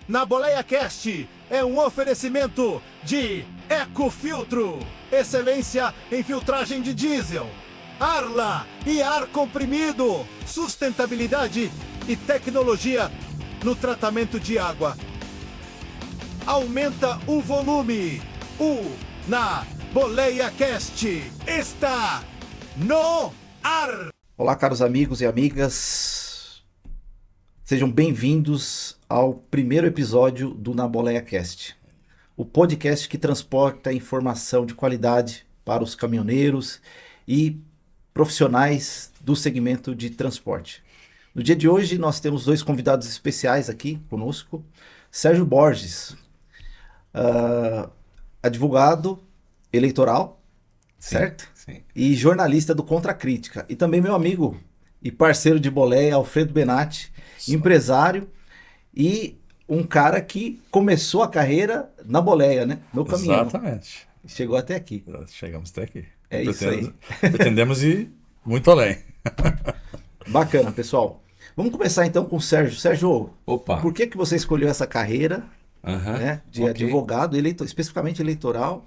na Boleia Cast é um oferecimento de Ecofiltro, excelência em filtragem de diesel, Arla e ar comprimido, sustentabilidade e tecnologia no tratamento de água. Aumenta o volume. Na Boleia Cast está no ar. Olá, caros amigos e amigas. Sejam bem-vindos ao primeiro episódio do Na Boleia Cast, o podcast que transporta informação de qualidade para os caminhoneiros e profissionais do segmento de transporte. No dia de hoje nós temos dois convidados especiais aqui conosco. Sérgio Borges, advogado eleitoral, sim, certo? Sim. E jornalista do Contra a Crítica. E também meu amigo e parceiro de boleia, Alfredo Benatti, empresário e um cara que começou a carreira na boleia, né? No caminhão. Exatamente. Chegou até aqui. Chegamos até aqui. É isso aí. Pretendemos ir muito além. Bacana, pessoal. Vamos começar então com o Sérgio. Sérgio, Opa. por que você escolheu essa carreira né, de advogado, especificamente eleitoral?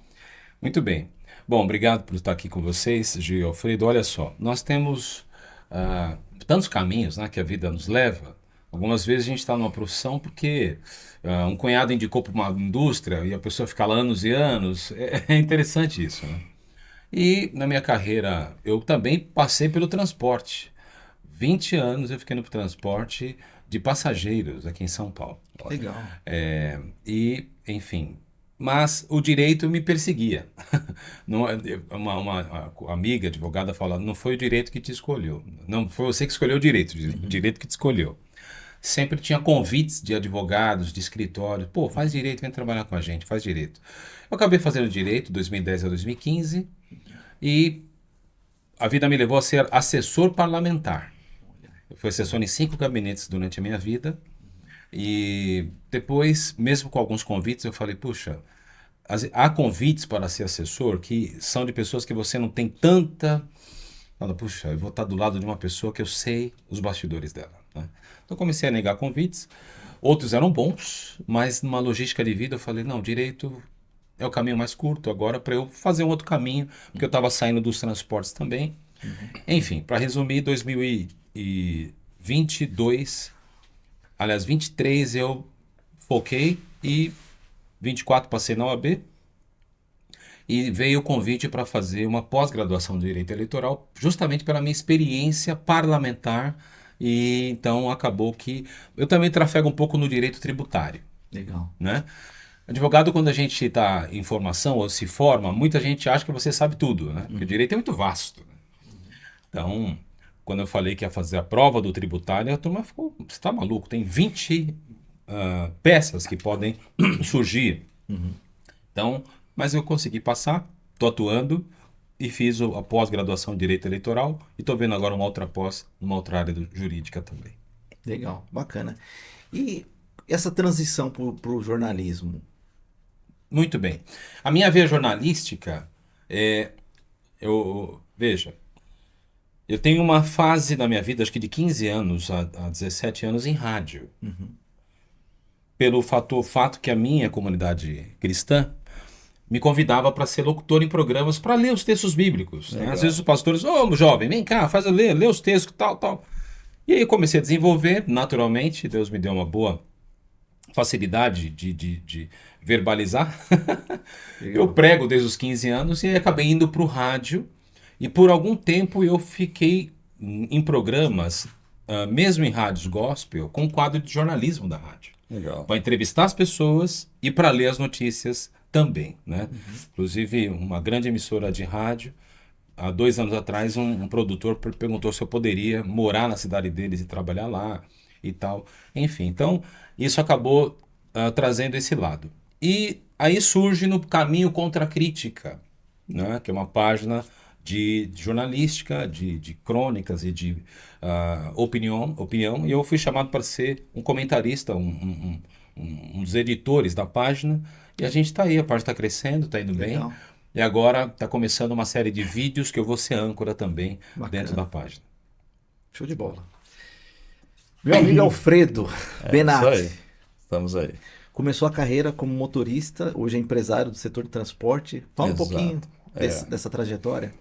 Muito bem. Bom, obrigado por estar aqui com vocês, Gil e Alfredo. Olha só, nós temos tantos caminhos, né, que a vida nos leva. Algumas vezes a gente está numa profissão porque um cunhado indicou para uma indústria e a pessoa fica lá anos e anos. É interessante isso, né? E na minha carreira eu também passei pelo transporte. 20 anos eu fiquei no transporte de passageiros aqui em São Paulo. Legal. E, enfim, mas o direito me perseguia. Uma amiga advogada fala, não foi o direito que te escolheu. Não foi você que escolheu o direito que te escolheu. Sempre tinha convites de advogados, de escritórios. Pô, faz direito, vem trabalhar com a gente, faz direito. Eu acabei fazendo direito 2010 a 2015 e a vida me levou a ser assessor parlamentar. Eu fui assessor em 5 gabinetes durante a minha vida e depois, mesmo com alguns convites, eu falei, puxa, há convites para ser assessor que são de pessoas que você não tem tanta... Fala, puxa, eu vou estar do lado de uma pessoa que eu sei os bastidores dela, né? Então comecei a negar convites, outros eram bons, mas numa logística de vida eu falei, não, direito é o caminho mais curto agora para eu fazer um outro caminho, porque eu estava saindo dos transportes também. Enfim, para resumir, 2022, aliás, 23 eu foquei e 24 passei na OAB e veio o convite para fazer uma pós-graduação de Direito Eleitoral, justamente pela minha experiência parlamentar e então acabou que eu também trafego um pouco no direito tributário. Legal. Né? Advogado, quando a gente está em formação ou se forma, muita gente acha que você sabe tudo, né? Porque o direito é muito vasto. Né? Então, quando eu falei que ia fazer a prova do tributário, a turma ficou, você está maluco, tem 20 peças que podem surgir. Então, mas eu consegui passar, estou atuando e fiz a pós-graduação em Direito Eleitoral e estou vendo agora uma outra pós, numa outra área jurídica também. Legal, bacana. E essa transição para o jornalismo? Muito bem. A minha veia jornalística veja, eu tenho uma fase da minha vida, acho que de 15 anos a 17 anos em rádio. Pelo fato que a minha comunidade cristã me convidava para ser locutor em programas para ler os textos bíblicos. Né? Às vezes os pastores, jovem, vem cá, faz ler os textos, tal. E aí eu comecei a desenvolver, naturalmente, Deus me deu uma boa facilidade de verbalizar. Eu prego desde os 15 anos e acabei indo para o rádio e por algum tempo eu fiquei em programas, mesmo em rádios gospel, com um quadro de jornalismo da rádio. Para entrevistar as pessoas e para ler as notícias também. Né? Inclusive, uma grande emissora de rádio, há 2 anos atrás, um produtor perguntou se eu poderia morar na cidade deles e trabalhar lá e tal. Enfim, então, isso acabou trazendo esse lado. E aí surge no Caminho Contra a Crítica, né? Que é uma página de jornalística, de crônicas e de opinião, e eu fui chamado para ser um comentarista, um dos editores da página, e a gente está aí, a página está crescendo, está indo bem, e agora está começando uma série de vídeos que eu vou ser âncora também dentro da página. Show de bola. Meu amigo Alfredo Benatti. estamos aí. Começou a carreira como motorista, hoje é empresário do setor de transporte. Fala um Exato. pouquinho dessa trajetória.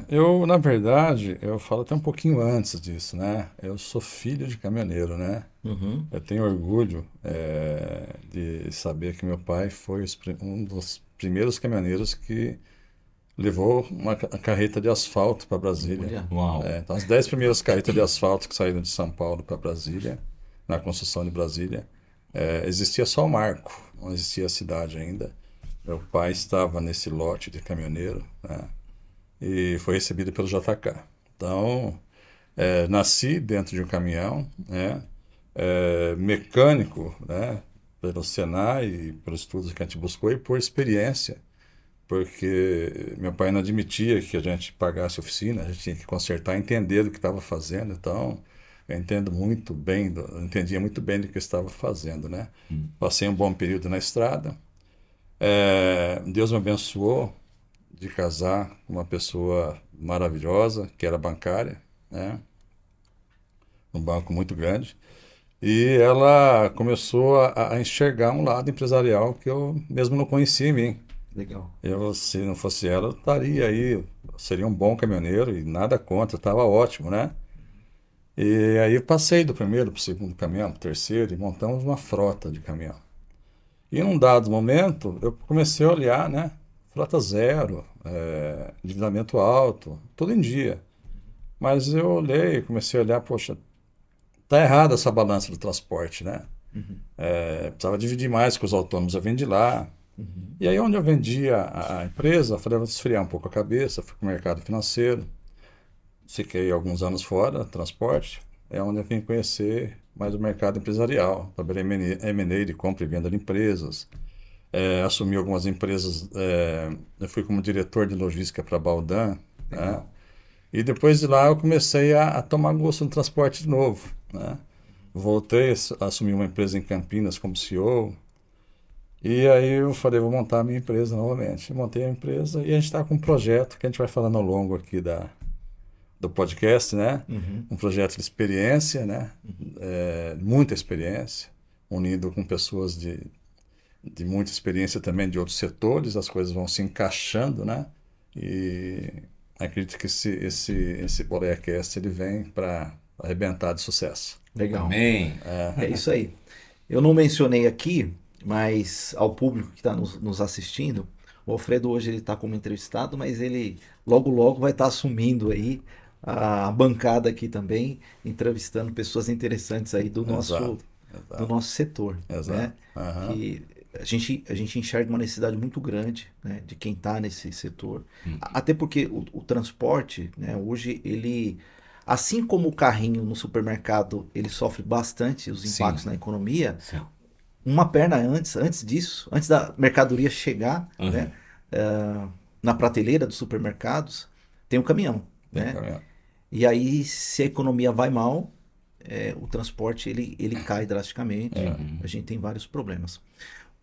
Eu, na verdade, eu falo até um pouquinho antes disso, né? Eu sou filho de caminhoneiro, né? Uhum. Eu tenho orgulho de saber que meu pai foi um dos primeiros caminhoneiros que levou uma carreta de asfalto para Brasília. Uau. Então, as 10 primeiras carretas de asfalto que saíram de São Paulo para Brasília, na construção de Brasília, existia só o marco, não existia a cidade ainda. Meu pai estava nesse lote de caminhoneiro, né? E foi recebido pelo JK. Então, nasci dentro de um caminhão, né? Mecânico, né? Pelo Senai e pelos estudos que a gente buscou e por experiência, porque meu pai não admitia que a gente pagasse oficina, a gente tinha que consertar, entender do que estava fazendo. Então, eu entendia muito bem do que eu estava fazendo, né? Passei um bom período na estrada. Deus me abençoou de casar com uma pessoa maravilhosa, que era bancária, né? Um banco muito grande. E ela começou a enxergar um lado empresarial que eu mesmo não conhecia em mim. Legal. Se não fosse ela, eu estaria aí, eu seria um bom caminhoneiro e nada contra, estava ótimo, né? E aí eu passei do primeiro para o segundo caminhão, para o terceiro, e montamos uma frota de caminhão. E num dado momento, eu comecei a olhar, né? Frota zero, endividamento alto, tudo em dia. Mas eu olhei, comecei a olhar, poxa, tá errada essa balança do transporte, né? Precisava dividir mais com os autônomos, eu vendi lá. E aí onde eu vendia a empresa, eu falei, vou esfriar um pouco a cabeça, fui para o mercado financeiro, fiquei alguns anos fora, transporte, é onde eu vim conhecer mais o mercado empresarial, trabalhei em M&A de compra e venda de empresas, assumi algumas empresas, eu fui como diretor de logística para a Baldan, né? E depois de lá eu comecei a tomar gosto no transporte de novo, né? Voltei a assumir uma empresa em Campinas como CEO, e aí eu falei, vou montar a minha empresa novamente. Montei a empresa e a gente está com um projeto que a gente vai falando ao longo aqui do podcast, né? Um projeto de experiência, né? Muita experiência, unido com pessoas de muita experiência também de outros setores, as coisas vão se encaixando, né? E acredito que esse BoleaCast ele vem para arrebentar de sucesso. Legal. Amém. É isso aí. Eu não mencionei aqui, mas ao público que está nos assistindo, o Alfredo hoje ele está como entrevistado, mas ele logo vai estar assumindo aí a bancada aqui também, entrevistando pessoas interessantes aí do nosso setor, né? Que a gente enxerga uma necessidade muito grande, né, de quem está nesse setor. Até porque o transporte, né, hoje ele, assim como o carrinho no supermercado, ele sofre bastante os impactos na economia. Sim. Uma perna antes disso, antes da mercadoria chegar, né, na prateleira dos supermercados, tem o caminhão, né? E aí, se a economia vai mal, o transporte ele cai drasticamente. A gente tem vários problemas.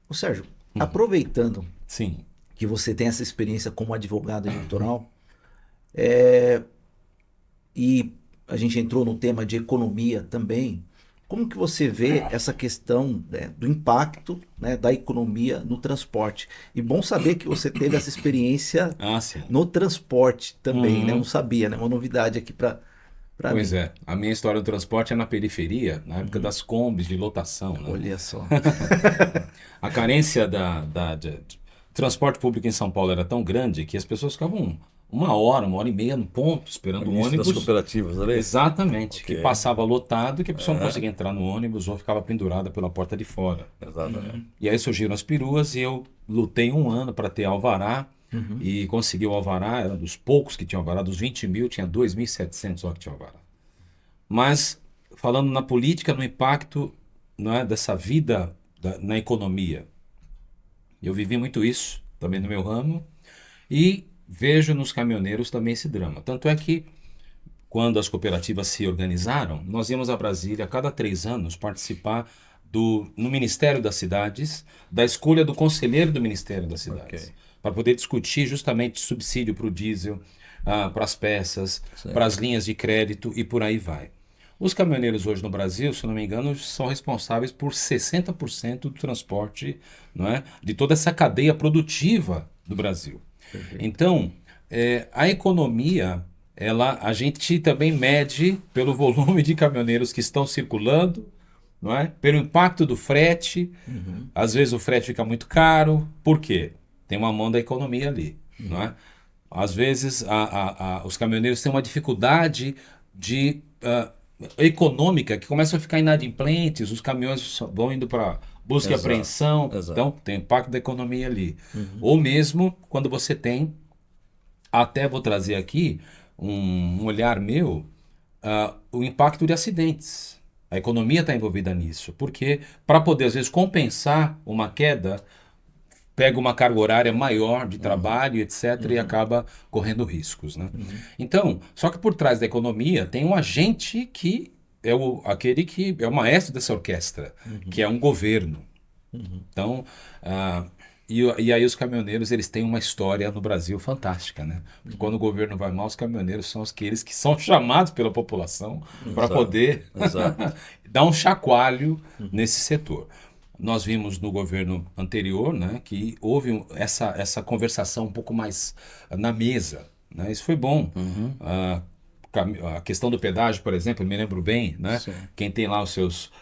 Ô Sérgio, aproveitando que você tem essa experiência como advogado eleitoral, e a gente entrou no tema de economia também, como que você vê essa questão, né, do impacto, né, da economia no transporte? E bom saber que você teve essa experiência no transporte também, né? Eu não sabia, né? Uma novidade aqui para Pois mim. a minha história do transporte é na periferia, na época das combis de lotação, né? Olha só. A carência de transporte público em São Paulo era tão grande que as pessoas ficavam uma hora e meia no ponto, esperando o ônibus. Das cooperativas ali? Exatamente, Okay. que passava lotado, que a pessoa não conseguia entrar no ônibus ou ficava pendurada pela porta de fora. Exatamente. E aí surgiram as peruas e eu lutei 1 ano para ter alvará e consegui o alvará, era dos poucos que tinham alvará, dos 20 mil, tinha 2.700 só que tinha alvará. Mas, falando na política, no impacto, né, dessa vida na economia, eu vivi muito isso, também no meu ramo, e vejo nos caminhoneiros também esse drama. Tanto é que, quando as cooperativas se organizaram, nós íamos a Brasília a cada 3 anos participar no Ministério das Cidades, da escolha do conselheiro do Ministério das Cidades, para poder discutir justamente subsídio para o diesel, para as peças, para as linhas de crédito e por aí vai. Os caminhoneiros hoje no Brasil, se eu não me engano, são responsáveis por 60% do transporte, não é? De toda essa cadeia produtiva do Brasil. Então, a economia, a gente também mede pelo volume de caminhoneiros que estão circulando, não é? Pelo impacto do frete. Às vezes o frete fica muito caro. Por quê? Tem uma mão da economia ali, não é? Às vezes os caminhoneiros têm uma dificuldade econômica que começam a ficar inadimplentes, os caminhões vão indo para busca e apreensão, então tem impacto da economia ali. Ou mesmo quando você tem, até vou trazer aqui um olhar meu, o impacto de acidentes. A economia está envolvida nisso, porque para poder às vezes compensar uma queda, pega uma carga horária maior de trabalho, etc., e acaba correndo riscos, né? Então, só que por trás da economia tem um agente que é aquele que é o maestro dessa orquestra, que é um governo. Então, e aí os caminhoneiros, eles têm uma história no Brasil fantástica, né? Porque quando o governo vai mal, os caminhoneiros são aqueles que são chamados pela população para poder dar um chacoalho nesse setor. Nós vimos no governo anterior, né, que houve essa conversação um pouco mais na mesa, né? Isso foi bom. A questão do pedágio, por exemplo, eu me lembro bem, né? Quem tem lá os seus,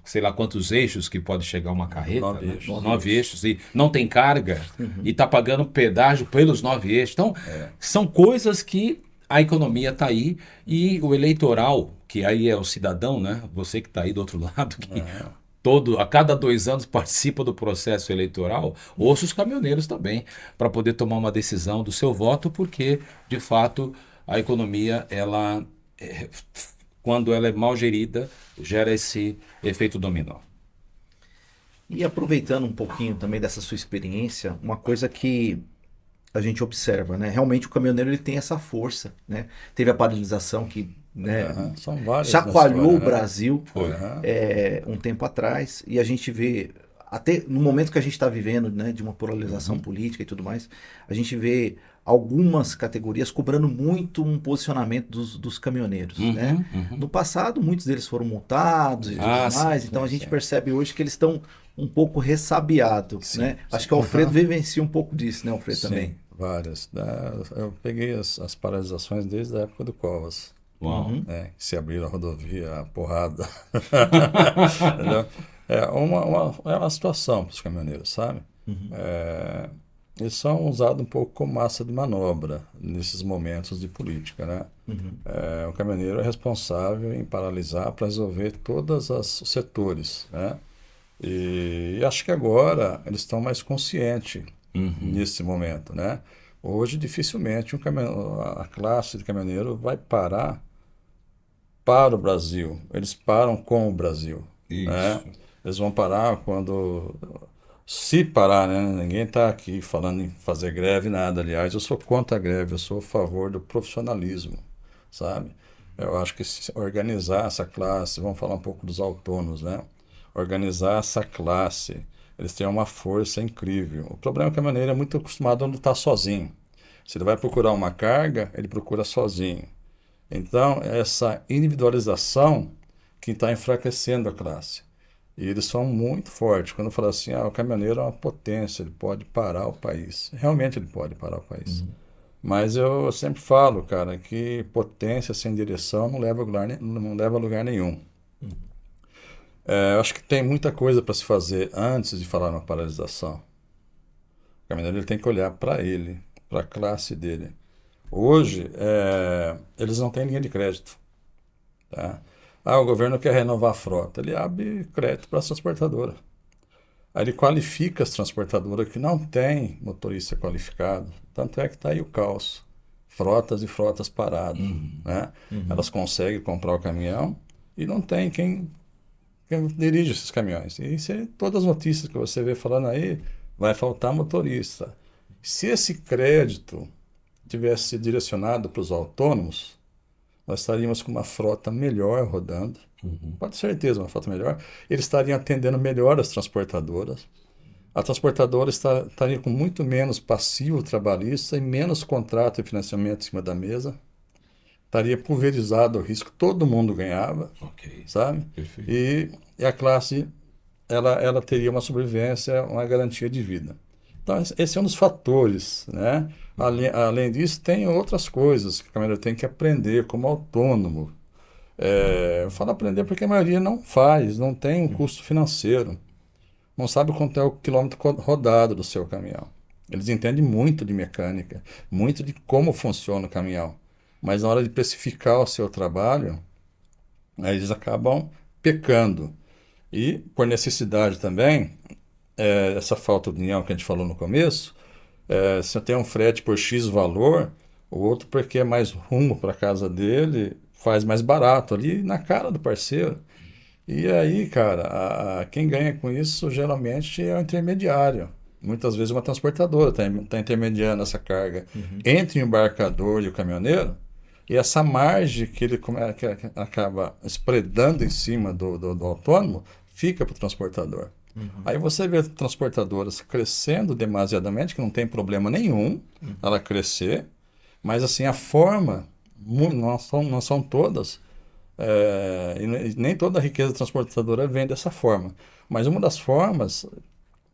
sei lá quantos eixos que pode chegar uma carreta, 9 eixos, e não tem carga, e está pagando pedágio pelos 9 eixos. Então, são coisas que a economia está aí, e o eleitoral, que aí é o cidadão, né? Você que está aí do outro lado, que a cada 2 anos participa do processo eleitoral, ouça os caminhoneiros também, para poder tomar uma decisão do seu voto, porque, de fato, a economia, quando ela é mal gerida, gera esse efeito dominó. E aproveitando um pouquinho também dessa sua experiência, uma coisa que a gente observa, né? Realmente o caminhoneiro, ele tem essa força, né? Teve a paralisação que, né, são várias chacoalhou história, o Brasil um tempo atrás, e a gente vê, até no momento que a gente está vivendo, né, de uma polarização política e tudo mais, a gente vê algumas categorias cobrando muito um posicionamento dos caminhoneiros, né? No passado, muitos deles foram multados e tudo mais, então a gente percebe hoje que eles estão um pouco ressabiados, né? Acho que o Alfredo vivencia um pouco disso, né, Alfredo, também? Várias. Eu peguei as paralisações desde a época do Covas. Que se abriu a rodovia, a porrada. É uma situação para os caminhoneiros, sabe? Eles são usados um pouco como massa de manobra nesses momentos de política, né? O caminhoneiro é responsável em paralisar para resolver todos os setores, né? E acho que agora eles estão mais conscientes nesse momento, né? Hoje, dificilmente, a classe de caminhoneiro vai parar para o Brasil. Eles param com o Brasil. Né? Eles vão parar quando... Se parar, né? Ninguém está aqui falando em fazer greve, nada. Aliás, eu sou contra a greve, eu sou a favor do profissionalismo, sabe? Eu acho que se organizar essa classe, vamos falar um pouco dos autônomos, né? Organizar essa classe, eles têm uma força incrível. O problema é que o caminhoneiro é muito acostumado a lutar sozinho. Se ele vai procurar uma carga, ele procura sozinho. Então, essa individualização que está enfraquecendo a classe. E eles são muito fortes. Quando eu falo assim, o caminhoneiro é uma potência, ele pode parar o país. Realmente ele pode parar o país. Mas eu sempre falo, cara, que potência sem direção não leva a lugar nenhum. Eu acho que tem muita coisa para se fazer antes de falar uma paralisação. O caminhoneiro, ele tem que olhar para ele, para a classe dele. Hoje, eles não têm linha de crédito. Tá? O governo quer renovar a frota. Ele abre crédito para as transportadoras. Aí ele qualifica as transportadoras que não têm motorista qualificado. Tanto é que está aí o caos. Frotas e frotas paradas. Né? Elas conseguem comprar o caminhão e não tem quem dirige esses caminhões. E todas as notícias que você vê falando aí, vai faltar motorista. Se esse crédito tivesse sido direcionado para os autônomos, nós estaríamos com uma frota melhor rodando, pode ter certeza, uma frota melhor. Eles estariam atendendo melhor as transportadoras. A transportadora estaria com muito menos passivo trabalhista e menos contrato e financiamento em cima da mesa. estaria pulverizado o risco, todo mundo ganhava, Ok. sabe? Perfeito. E a classe, ela teria uma sobrevivência, uma garantia de vida. Então, esse é um dos fatores, né? Além disso, tem outras coisas que o caminhoneiro tem que aprender como autônomo. Eu falo aprender porque a maioria não faz, não tem um custo financeiro, não sabe quanto é o quilômetro rodado do seu caminhão. Eles entendem muito de mecânica, muito de como funciona o caminhão, mas na hora de precificar o seu trabalho, aí eles acabam pecando. E por necessidade também, essa falta de união que a gente falou no começo, se eu tenho um frete por X valor, o outro porque é mais rumo para a casa dele, faz mais barato ali na cara do parceiro. E aí, cara, quem ganha com isso geralmente é o intermediário. Muitas vezes uma transportadora está intermediando essa carga entre o embarcador e o caminhoneiro, e essa margem que ele que acaba spreadando em cima do autônomo fica para o transportador. Aí você vê transportadoras crescendo demasiadamente, que não tem problema nenhum ela crescer, mas assim, a forma, não são todas, e nem toda a riqueza transportadora vem dessa forma. Mas uma das formas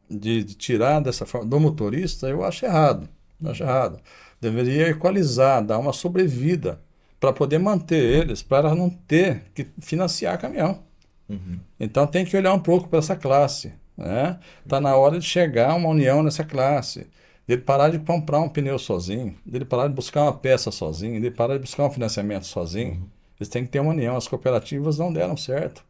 de tirar dessa forma do motorista, eu acho errado. Acho errado. Deveria equalizar, dar uma sobrevida para poder manter eles, para não ter que financiar caminhão. Então tem que olhar um pouco para essa classe, né? Tá na hora de chegar a uma união nessa classe, dele parar de comprar um pneu sozinho, dele parar de buscar uma peça sozinho, dele parar de buscar um financiamento sozinho. Eles têm que ter uma união. As cooperativas não deram certo.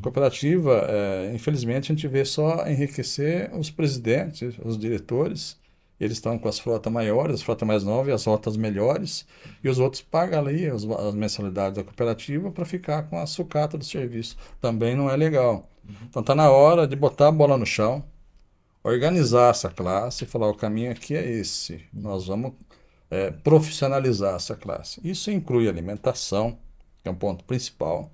Cooperativa, infelizmente, a gente vê só enriquecer os presidentes, os diretores. Eles estão com as frotas maiores, as frotas mais novas e as rotas melhores, e os outros pagam ali as mensalidades da cooperativa para ficar com a sucata do serviço. Também não é legal. Então está na hora de botar a bola no chão, organizar essa classe e falar: o caminho aqui é esse. Nós vamos profissionalizar essa classe. Isso inclui alimentação, que é um ponto principal,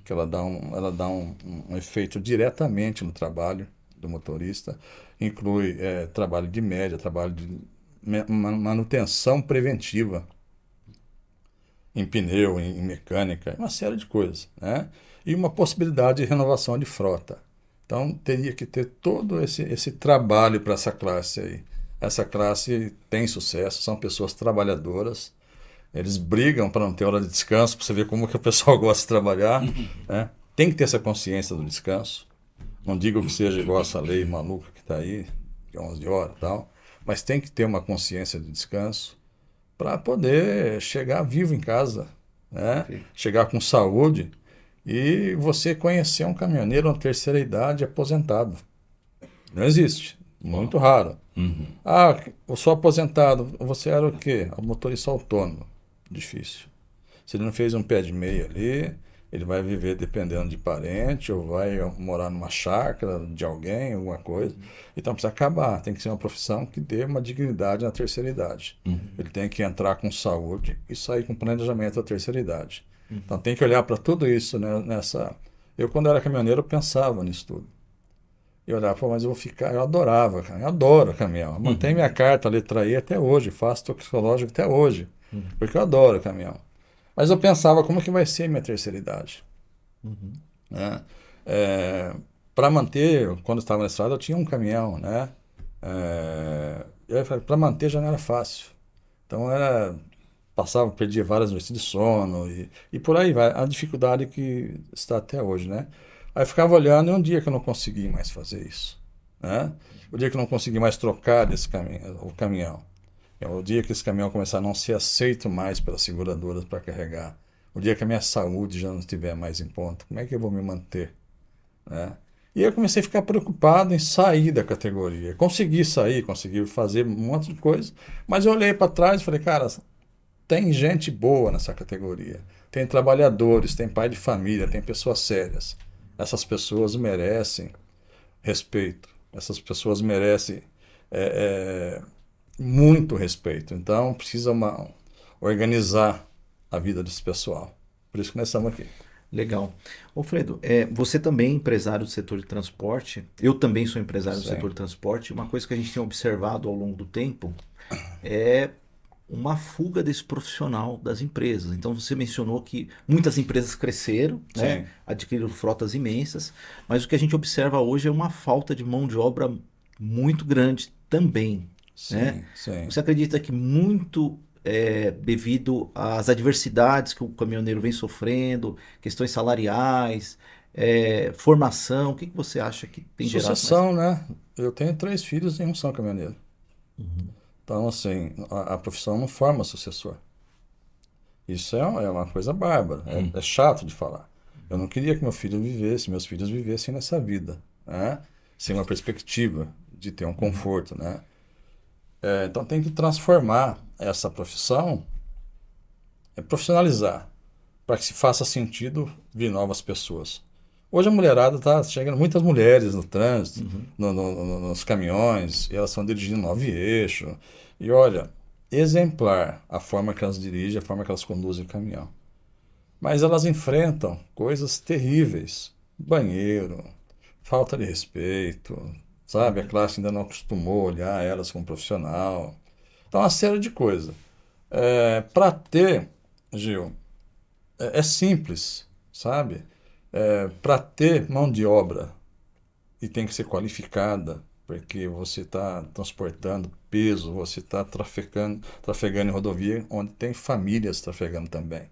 que ela dá um efeito diretamente no trabalho do motorista, inclui trabalho de média, trabalho de manutenção preventiva em pneu, em mecânica, uma série de coisas, né? E uma possibilidade de renovação de frota. Então teria que ter todo esse trabalho para essa classe aí. Essa classe tem sucesso, são pessoas trabalhadoras. Eles brigam para não ter hora de descanso, para você ver como que o pessoal gosta de trabalhar, né? Tem que ter essa consciência do descanso. Não digo que seja igual essa lei maluca que está aí, de 11 horas e tal, mas tem que ter uma consciência de descanso para poder chegar vivo em casa, né? Chegar com saúde e você conhecer um caminhoneiro na terceira idade aposentado. Não existe. Muito raro. Ah, eu sou aposentado. Você era o quê? Motorista autônomo. Difícil. Se ele não fez um pé de meia ali, ele vai viver dependendo de parente ou vai morar numa chácara de alguém, alguma coisa. Então precisa acabar. Tem que ser uma profissão que dê uma dignidade na terceira idade. Ele tem que entrar com saúde e sair com planejamento da terceira idade. Então tem que olhar para tudo isso, né, nessa... Eu, quando era caminhoneiro, eu pensava nisso tudo. Eu olhava, pô, mas eu vou ficar... Eu adorava, cara. Eu adoro caminhão. Eu mantenho minha carta, letra E até hoje. Faço toxicológico até hoje. Porque eu adoro caminhão. Mas eu pensava, como que vai ser minha terceira idade? Né? Para manter, quando eu estava na estrada, eu tinha um caminhão, né? Para manter já não era fácil. Então perdia várias noites de sono e por aí vai. A dificuldade que está até hoje, né? Aí eu ficava olhando, e um dia que eu não consegui mais fazer isso, né? O dia que eu não consegui mais trocar o caminhão. O dia que esse caminhão começar a não ser aceito mais pelas seguradoras para carregar. O dia que a minha saúde já não estiver mais em ponto. Como é que eu vou me manter? Né? E eu comecei a ficar preocupado em sair da categoria. Consegui sair, consegui fazer um monte de coisa. Mas eu olhei para trás e falei, cara, tem gente boa nessa categoria. Tem trabalhadores, tem pai de família, tem pessoas sérias. Essas pessoas merecem respeito. Essas pessoas merecem muito respeito. Então, precisa organizar a vida desse pessoal. Por isso que nós estamos aqui. Legal. Ô Fredo, você também é empresário do setor de transporte. Eu também sou empresário do setor de transporte. Uma coisa que a gente tem observado ao longo do tempo é uma fuga desse profissional das empresas. Então você mencionou que muitas empresas cresceram, né? Adquiriram frotas imensas, mas o que a gente observa hoje é uma falta de mão de obra muito grande também. Sim, Né? sim. Você acredita que muito devido às adversidades que o caminhoneiro vem sofrendo, questões salariais, formação, o que você acha que tem gerado mais? Sucessão, né? Eu tenho 3 filhos e um são caminhoneiro. Então, assim, a profissão não forma sucessor. Isso é uma coisa bárbara, é chato de falar. Eu não queria que meus filhos vivessem nessa vida, né? Sem uma perspectiva de ter um conforto, né? Então tem que transformar essa profissão, profissionalizar, para que se faça sentido vir novas pessoas. Hoje a mulherada está chegando, muitas mulheres no trânsito, nos caminhões, e elas estão dirigindo 9 eixos. E olha, exemplar a forma que elas dirigem, a forma que elas conduzem o caminhão. Mas elas enfrentam coisas terríveis. Banheiro, falta de respeito, sabe? A classe ainda não acostumou a olhar elas como profissional. Então, uma série de coisas. Para ter, Gil, é simples, sabe? Para ter mão de obra, e tem que ser qualificada, porque você está transportando peso, você está trafegando em rodovia, onde tem famílias trafegando também.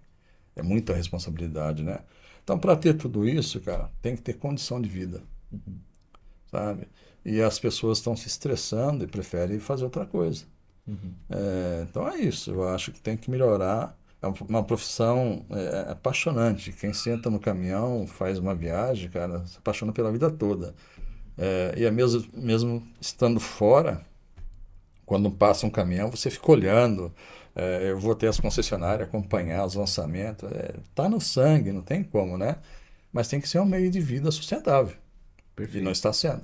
É muita responsabilidade, né? Então, para ter tudo isso, cara, tem que ter condição de vida, sabe? E as pessoas estão se estressando e preferem fazer outra coisa. Então é isso, eu acho que tem que melhorar. É uma profissão apaixonante. Quem senta no caminhão, faz uma viagem, cara, se apaixona pela vida toda. E é mesmo estando fora, quando passa um caminhão, você fica olhando. Eu vou ter as concessionárias, acompanhar os lançamentos. Tá no sangue, não tem como, né? Mas tem que ser um meio de vida sustentável. Perfeito. E não está sendo.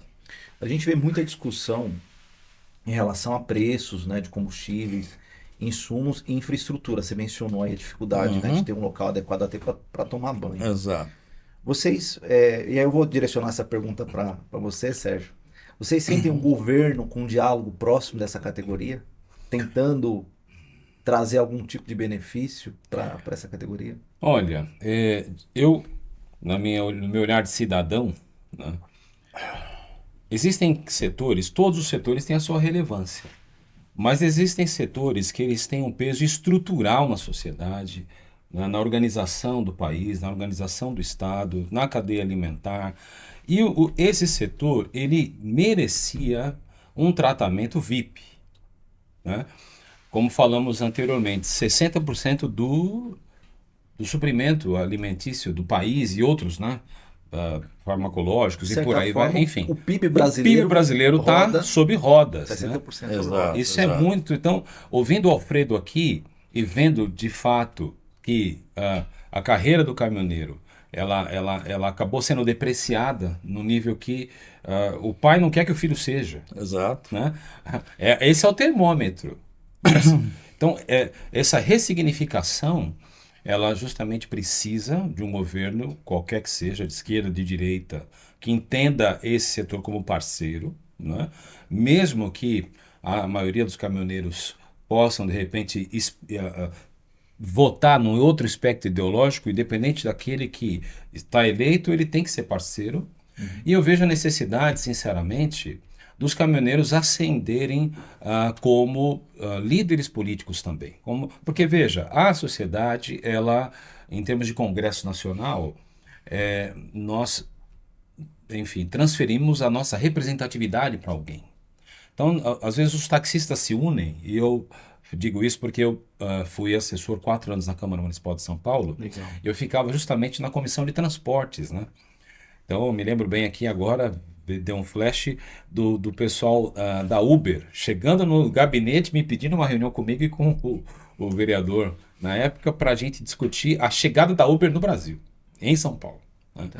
A gente vê muita discussão em relação a preços, né, de combustíveis, insumos e infraestrutura. Você mencionou aí a dificuldade, né, de ter um local adequado até para tomar banho. Exato. Vocês, e aí eu vou direcionar essa pergunta para você, Sérgio. Vocês sentem um governo com um diálogo próximo dessa categoria, tentando trazer algum tipo de benefício para essa categoria? Olha, eu, no meu olhar de cidadão, né, existem setores, todos os setores têm a sua relevância, mas existem setores que eles têm um peso estrutural na sociedade, na organização do país, na organização do Estado, na cadeia alimentar. E esse setor, ele merecia um tratamento VIP, né? Como falamos anteriormente, 60% do suprimento alimentício do país e outros, né? Farmacológicos e por aí vai, enfim. O PIB brasileiro está sob rodas. 60% né? roda. Isso é muito. Então, ouvindo o Alfredo aqui e vendo de fato que a carreira do caminhoneiro ela acabou sendo depreciada no nível que o pai não quer que o filho seja. Exato. Né? Esse é o termômetro. Então, essa ressignificação, ela justamente precisa de um governo, qualquer que seja, de esquerda, de direita, que entenda esse setor como parceiro, né? Mesmo que a maioria dos caminhoneiros possam, de repente, votar num outro espectro ideológico, independente daquele que está eleito, ele tem que ser parceiro. E eu vejo a necessidade, sinceramente, dos caminhoneiros ascenderem como líderes políticos também. Porque, veja, a sociedade, ela, em termos de Congresso Nacional, nós, enfim, transferimos a nossa representatividade para alguém. Então, às vezes os taxistas se unem, e eu digo isso porque eu fui assessor 4 anos na Câmara Municipal de São Paulo. Legal. Eu ficava justamente na Comissão de Transportes, né? Então, eu me lembro bem aqui agora, deu um flash do pessoal da Uber, chegando no gabinete, me pedindo uma reunião comigo e com o vereador, na época, para a gente discutir a chegada da Uber no Brasil, em São Paulo. Né?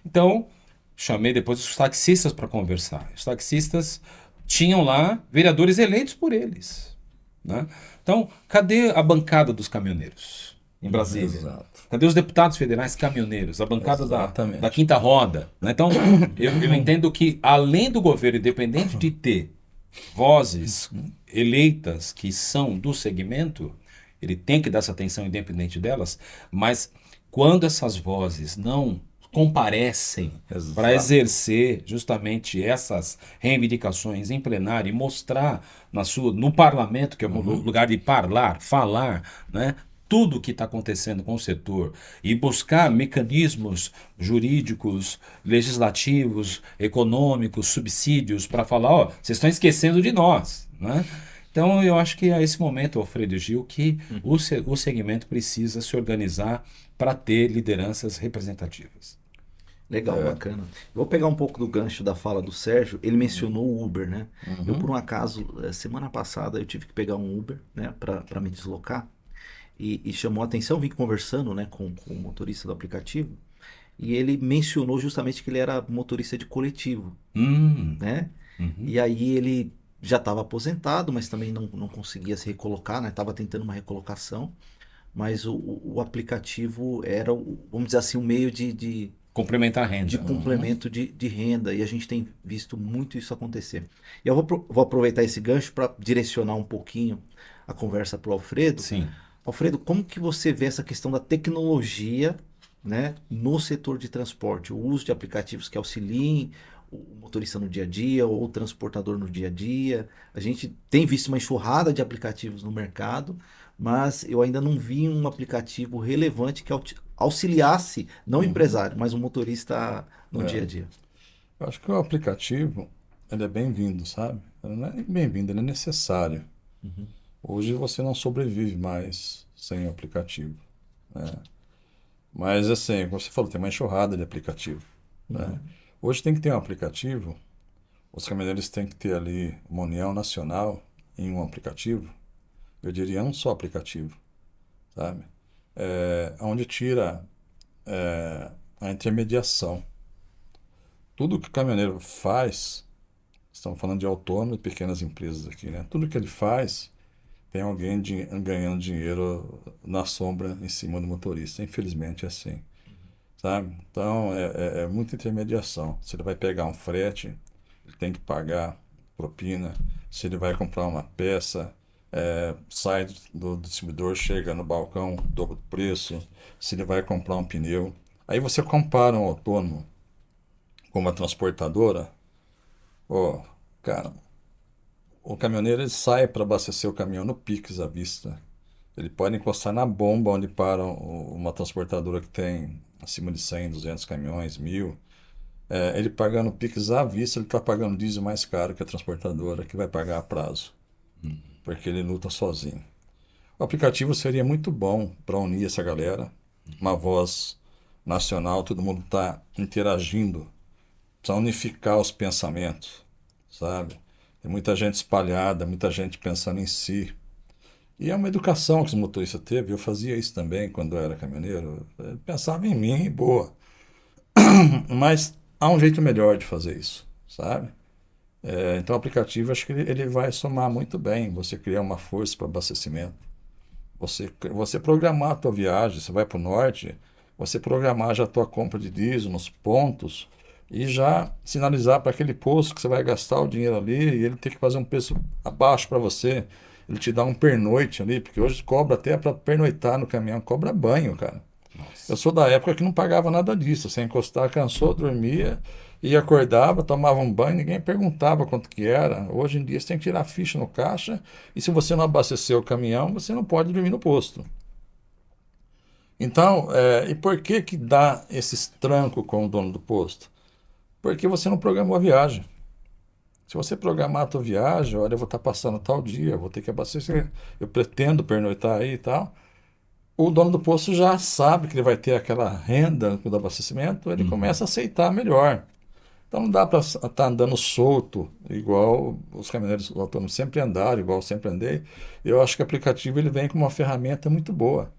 Então, chamei depois os taxistas para conversar. Os taxistas tinham lá vereadores eleitos por eles. Né? Então, cadê a bancada dos caminhoneiros em Brasília? Exato. Cadê os deputados federais caminhoneiros? A bancada da quinta roda? Né? Então, eu entendo que, além do governo, independente de ter vozes eleitas que são do segmento, ele tem que dar essa atenção independente delas, mas quando essas vozes não comparecem Exato. para exercer justamente essas reivindicações em plenário e mostrar no parlamento, que é o lugar de falar, né? Tudo o que está acontecendo com o setor e buscar mecanismos jurídicos, legislativos, econômicos, subsídios para falar, ó, vocês estão esquecendo de nós, né? Então eu acho que a esse momento, Alfredo e Gil, que o segmento precisa se organizar para ter lideranças representativas. Legal, bacana. Eu vou pegar um pouco do gancho da fala do Sérgio. Ele mencionou o Uber, né? Eu, por um acaso, semana passada, eu tive que pegar um Uber, né, para me deslocar. E chamou a atenção, vim conversando, né, com o motorista do aplicativo. E ele mencionou justamente que ele era motorista de coletivo, né? E aí ele já estava aposentado, mas também não conseguia se recolocar, né? Estava tentando uma recolocação. Mas o aplicativo era, vamos dizer assim, um meio de Complementar a renda. complemento de renda, e a gente tem visto muito isso acontecer. E eu vou aproveitar esse gancho para direcionar um pouquinho a conversa para o Alfredo. Sim. Alfredo, como que você vê essa questão da tecnologia, né, no setor de transporte? O uso de aplicativos que auxiliem o motorista no dia a dia ou o transportador no dia a dia. A gente tem visto uma enxurrada de aplicativos no mercado, mas eu ainda não vi um aplicativo relevante que auxiliasse, não o empresário, mas o motorista no dia a dia. Eu acho que o aplicativo, ele é bem-vindo, sabe? Ele não é bem-vindo, ele é necessário. Hoje você não sobrevive mais sem o aplicativo, né? Mas assim, como você falou, tem uma enxurrada de aplicativo, né? Hoje tem que ter um aplicativo, os caminhoneiros têm que ter ali uma união nacional em um aplicativo, eu diria um só aplicativo, sabe? Onde tira a intermediação. Tudo que o caminhoneiro faz, estamos falando de autônomo e pequenas empresas aqui, né? Tudo que ele faz, tem alguém ganhando dinheiro na sombra em cima do motorista. Infelizmente é assim, sabe? Então é muita intermediação. Se ele vai pegar um frete, ele tem que pagar propina. Se ele vai comprar uma peça, sai do distribuidor, chega no balcão, dobro do preço. Se ele vai comprar um pneu. Aí você compara um autônomo com uma transportadora, cara, o caminhoneiro ele sai para abastecer o caminhão no Pix à vista. Ele pode encostar na bomba onde para uma transportadora que tem acima de 100, 200 caminhões, 1000. Ele pagando Pix à vista, ele está pagando diesel mais caro que a transportadora, que vai pagar a prazo, porque ele luta sozinho. O aplicativo seria muito bom para unir essa galera, uma voz nacional, todo mundo está interagindo, precisa unificar os pensamentos, sabe? Tem muita gente espalhada, muita gente pensando em si. E é uma educação que os motoristas teve. Eu fazia isso também quando eu era caminhoneiro. Eu pensava em mim, boa. Mas há um jeito melhor de fazer isso, sabe? Então o aplicativo, acho que ele vai somar muito bem. Você criar uma força para abastecimento. Você programar a tua viagem. Você vai para o norte, você programar já a tua compra de diesel nos pontos e já sinalizar para aquele posto que você vai gastar o dinheiro ali e ele tem que fazer um preço abaixo para você. Ele te dá um pernoite ali, porque hoje cobra até para pernoitar no caminhão, cobra banho, cara. Nossa. Eu sou da época que não pagava nada disso. Você encostar, cansou, dormia e acordava, tomava um banho, ninguém perguntava quanto que era. Hoje em dia você tem que tirar a ficha no caixa e se você não abastecer o caminhão, você não pode dormir no posto. Então, e por que dá esses trancos com o dono do posto? Porque você não programou a viagem. Se você programar a tua viagem, olha, eu vou estar passando tal dia, vou ter que abastecer, eu pretendo pernoitar aí e tal. O dono do posto já sabe que ele vai ter aquela renda do abastecimento, ele começa a aceitar melhor. Então não dá para estar andando solto, igual os caminhoneiros autônomos sempre andaram, igual eu sempre andei. Eu acho que o aplicativo ele vem com uma ferramenta muito boa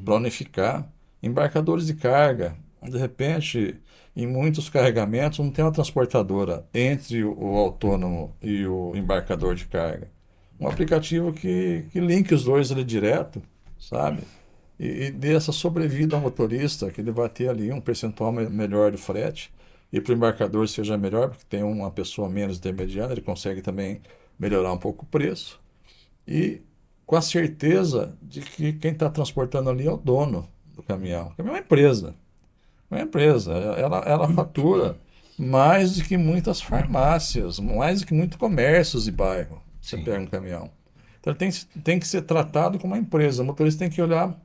para unificar embarcadores de carga. De repente, em muitos carregamentos, não tem uma transportadora entre o autônomo e o embarcador de carga. Um aplicativo que linke os dois ali direto, sabe? E dê essa sobrevida ao motorista, que ele vai ter ali um percentual melhor do frete, e para o embarcador seja melhor, porque tem uma pessoa menos intermediária, ele consegue também melhorar um pouco o preço e com a certeza de que quem está transportando ali é o dono do caminhão. O caminhão é uma empresa. É uma empresa. Ela fatura mais do que muitas farmácias, mais do que muitos comércios de bairro. Você pega um caminhão. Então ele tem que ser tratado como uma empresa. O motorista tem que olhar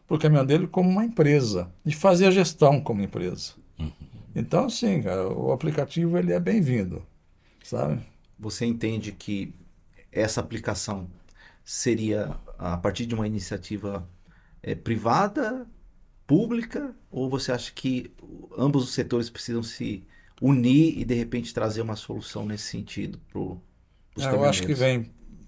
para o caminhão dele como uma empresa e fazer a gestão como empresa. Então, sim, cara, o aplicativo ele é bem-vindo, sabe? Você entende que essa aplicação seria a partir de uma iniciativa privada, pública, ou você acha que ambos os setores precisam se unir e de repente trazer uma solução nesse sentido para os caminhoneiros? Eu acho que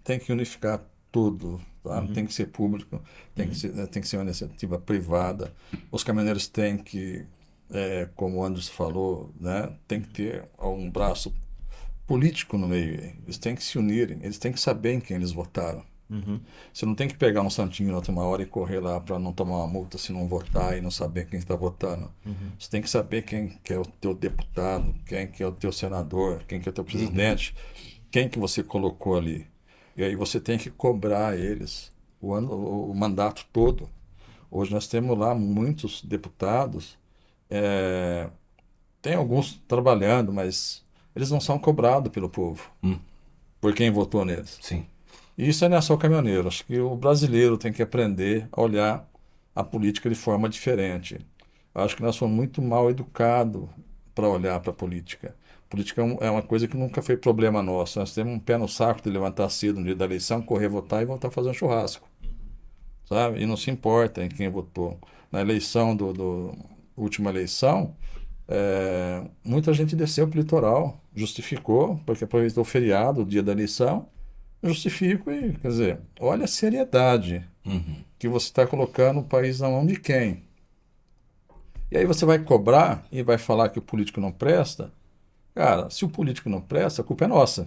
tem que unificar tudo, tá? Tem que ser público, tem que ser uma iniciativa privada. Os caminhoneiros têm que, como o Anderson falou, né, tem que ter um braço político no meio. Eles têm que se unirem, eles têm que saber em quem eles votaram. Você não tem que pegar um santinho na última hora e correr lá para não tomar uma multa se não votar e não saber quem está votando. Você tem que saber quem que é o teu deputado, quem que é o teu senador, quem que é o teu presidente, quem que você colocou ali. E aí você tem que cobrar eles o mandato todo. Hoje nós temos lá muitos deputados, tem alguns trabalhando, mas eles não são cobrados pelo povo, por quem votou neles. Sim. E isso não é só o caminhoneiro. Acho que o brasileiro tem que aprender a olhar a política de forma diferente. Acho que nós somos muito mal educados para olhar para a política. Política é uma coisa que nunca foi problema nosso. Nós temos um pé no saco de levantar cedo no dia da eleição, correr votar e voltar a fazer um churrasco. Sabe? E não se importa em quem votou. Na eleição última eleição, muita gente desceu para o litoral, justificou, porque aproveitou o feriado, o dia da eleição, justifico e, quer dizer, olha a seriedade que você está colocando o país na mão de quem. E aí você vai cobrar e vai falar que o político não presta. Cara, se o político não presta, a culpa é nossa.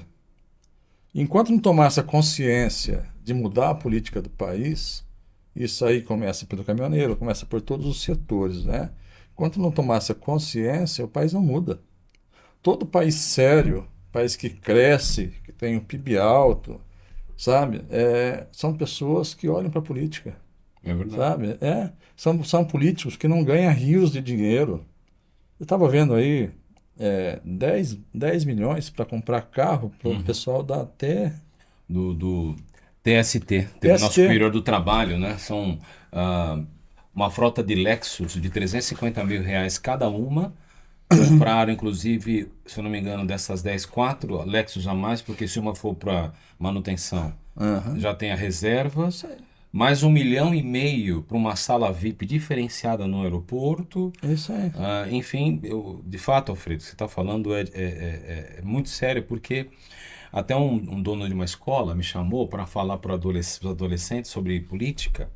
Enquanto não tomar essa consciência de mudar a política do país, isso aí começa pelo caminhoneiro, começa por todos os setores, né? Enquanto não tomar essa consciência, o país não muda. Todo país sério, país que cresce, que tem um PIB alto, sabe? São pessoas que olham para a política. É verdade. Sabe? São políticos que não ganham rios de dinheiro. Eu estava vendo aí 10 milhões para comprar carro para o pessoal da até Do TST, Tribunal Superior do Trabalho, né? São uma frota de Lexus de R$350 mil cada uma. Compraram, inclusive, se eu não me engano, dessas 10, 4 Lexus a mais, porque se uma for para manutenção, já tem a reserva. Mais R$1,5 milhão para uma sala VIP diferenciada no aeroporto. Isso aí. Enfim, de fato, Alfredo, o que você está falando é muito sério, porque até um dono de uma escola me chamou para falar para os adolescentes sobre política.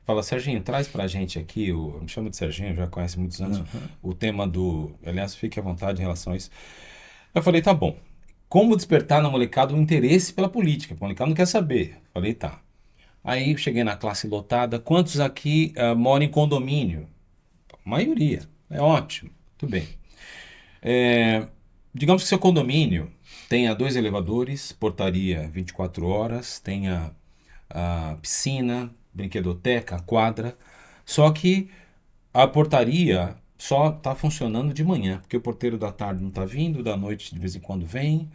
Fala, Serginho, traz pra gente aqui, eu me chamo de Serginho, já conhece muitos anos, o tema aliás, fique à vontade em relação a isso. Eu falei, tá bom, como despertar na molecada um interesse pela política? A molecada não quer saber. Falei, tá. Aí eu cheguei na classe lotada, quantos aqui moram em condomínio? A maioria, é ótimo, tudo bem. Digamos que seu condomínio tenha 2 elevadores, portaria 24 horas, tenha piscina, brinquedoteca, quadra, só que a portaria só está funcionando de manhã, porque o porteiro da tarde não está vindo, da noite de vez em quando vem,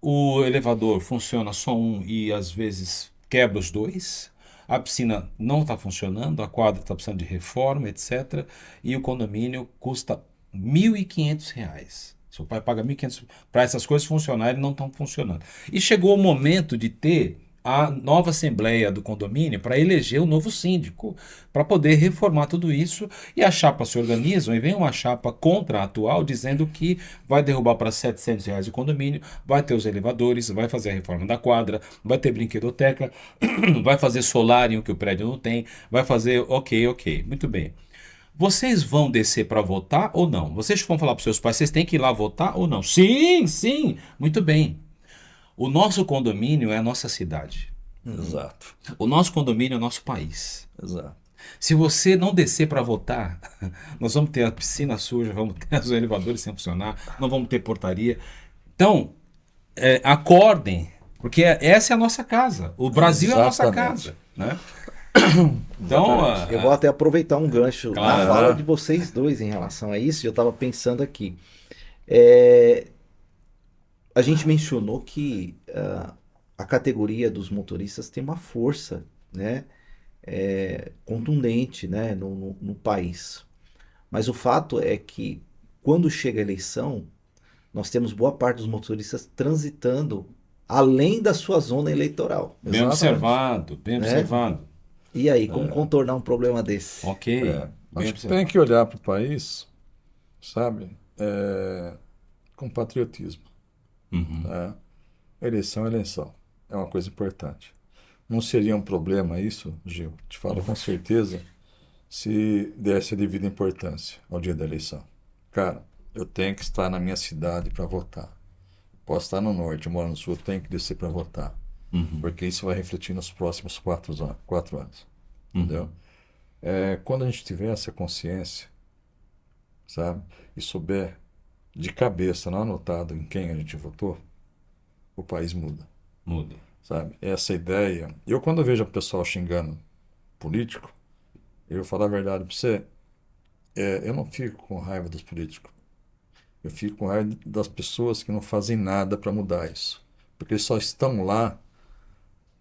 o elevador funciona só um e às vezes quebra os 2, a piscina não está funcionando, a quadra está precisando de reforma, etc. E o condomínio custa R$1.500. Seu pai paga R$1.500 para essas coisas funcionarem e não estão funcionando. E chegou o momento de ter a nova assembleia do condomínio para eleger o novo síndico, para poder reformar tudo isso, e as chapas se organizam e vem uma chapa contra a atual dizendo que vai derrubar para R$700 o condomínio, vai ter os elevadores, vai fazer a reforma da quadra, vai ter brinquedoteca, vai fazer solário que o prédio não tem, vai fazer ok, muito bem. Vocês vão descer para votar ou não? Vocês vão falar para os seus pais, vocês têm que ir lá votar ou não? Sim, muito bem. O nosso condomínio é a nossa cidade. Exato. O nosso condomínio é o nosso país. Exato. Se você não descer para votar, nós vamos ter a piscina suja, vamos ter os elevadores sem funcionar, não vamos ter portaria. Então, acordem Porque essa é a nossa casa. O Brasil é a nossa Exatamente. casa, né? Então, Eu vou até aproveitar um gancho Claro. na fala de vocês dois em relação a isso. Eu estava pensando aqui. É, a gente mencionou que a categoria dos motoristas tem uma força, né, contundente, né, no país. Mas o fato é que quando chega a eleição, nós temos boa parte dos motoristas transitando além da sua zona eleitoral, bem observado, bem Né? observado. E aí, como contornar um problema desse? Ok. Bem Acho que observado. tem que olhar para o país, sabe, com patriotismo. Uhum. Tá? Eleição é eleição. É uma coisa importante. Não seria um problema isso, Gil? Te falo com certeza, se desse a devida importância ao dia da eleição. Cara, eu tenho que estar na minha cidade para votar. Posso estar no norte, eu moro no sul, eu tenho que descer para votar. Uhum. Porque isso vai refletir nos próximos 4 anos. Uhum. Entendeu? Quando a gente tiver essa consciência, sabe, e souber de cabeça, não anotado em quem a gente votou, o país muda. Muda. Sabe? Essa ideia. Eu, quando vejo o pessoal xingando político, eu vou falar a verdade para você, eu não fico com raiva dos políticos. Eu fico com raiva das pessoas que não fazem nada para mudar isso. Porque eles só estão lá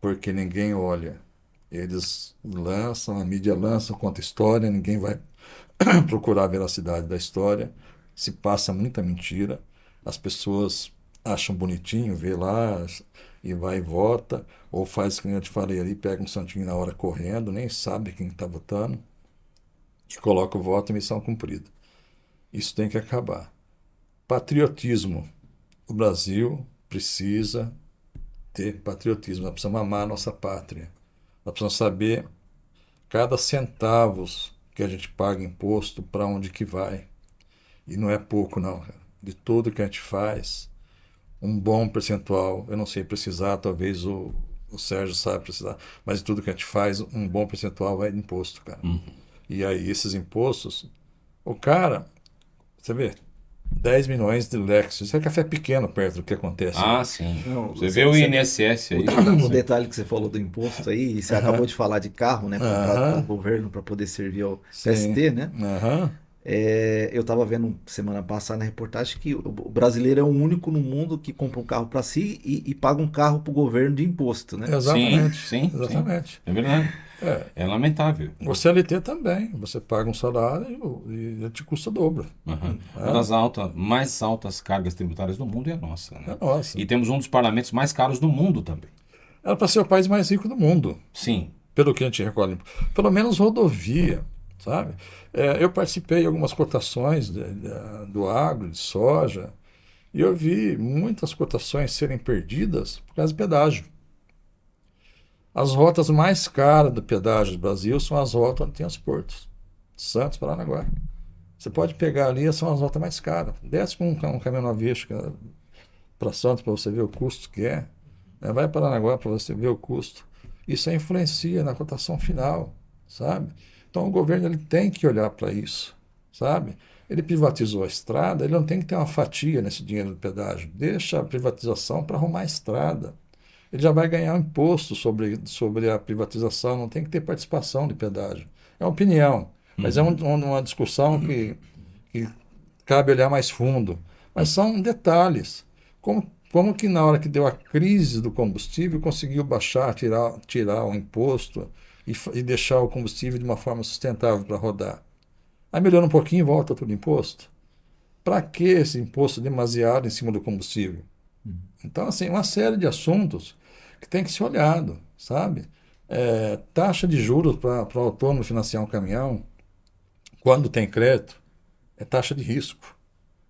porque ninguém olha. Eles lançam, a mídia lança, conta história, ninguém vai procurar a veracidade da história. Se passa muita mentira. As pessoas acham bonitinho, vê lá e vai e vota, ou faz o que eu te falei ali, pega um santinho na hora correndo, nem sabe quem está votando, e coloca o voto em missão cumprida. Isso tem que acabar. Patriotismo. O Brasil precisa ter patriotismo. Nós precisamos amar a nossa pátria. Nós precisamos saber cada centavo que a gente paga imposto, para onde que vai. E não é pouco, não. De tudo que a gente faz, um bom percentual, eu não sei precisar, talvez o Sérgio saiba precisar, mas de tudo que a gente faz, um bom percentual vai de imposto, cara. Uhum. E aí, esses impostos, o cara, você vê, 10 milhões de Lexus, isso é café pequeno perto do que acontece. Ah, sim. Não, Você vê o INSS aí. O detalhe que você falou do imposto aí, você acabou de falar de carro, né? Comprado pelo governo para poder servir ao PST, né? Aham. Eu estava vendo semana passada na reportagem que o brasileiro é o único no mundo que compra um carro para si e paga um carro para o governo de imposto, né? Exatamente. Sim, sim, Exatamente. É verdade. É lamentável. O CLT também. Você paga um salário e ele te custa o dobro. Uhum. Uma das mais altas cargas tributárias do mundo é a nossa, né? É nossa. E temos um dos parlamentos mais caros do mundo também. Era para ser o país mais rico do mundo, Sim. pelo que a gente recolhe. Pelo menos rodovia, sabe? Eu participei de algumas cotações do agro, de soja, e eu vi muitas cotações serem perdidas por causa de pedágio. As rotas mais caras do pedágio do Brasil são as rotas onde tem os portos. Santos, Paranaguá. Você pode pegar ali, são as rotas mais caras. Desce com um caminhão avesso para Santos para você ver o custo que é. Vai para Paranaguá para você ver o custo. Isso influencia na cotação final, sabe? Então o governo ele tem que olhar para isso, sabe? Ele privatizou a estrada, ele não tem que ter uma fatia nesse dinheiro do pedágio. Deixa a privatização para arrumar a estrada. Ele já vai ganhar um imposto sobre a privatização, não tem que ter participação de pedágio. É uma opinião, mas é uma discussão que cabe olhar mais fundo. Mas são detalhes. Como que na hora que deu a crise do combustível conseguiu baixar, tirar o imposto e deixar o combustível de uma forma sustentável para rodar? Aí melhora um pouquinho e volta tudo imposto. Para que esse imposto demasiado em cima do combustível? Então, assim, uma série de assuntos que tem que ser olhado, sabe? Taxa de juros para o autônomo financiar um caminhão, quando tem crédito, é taxa de risco.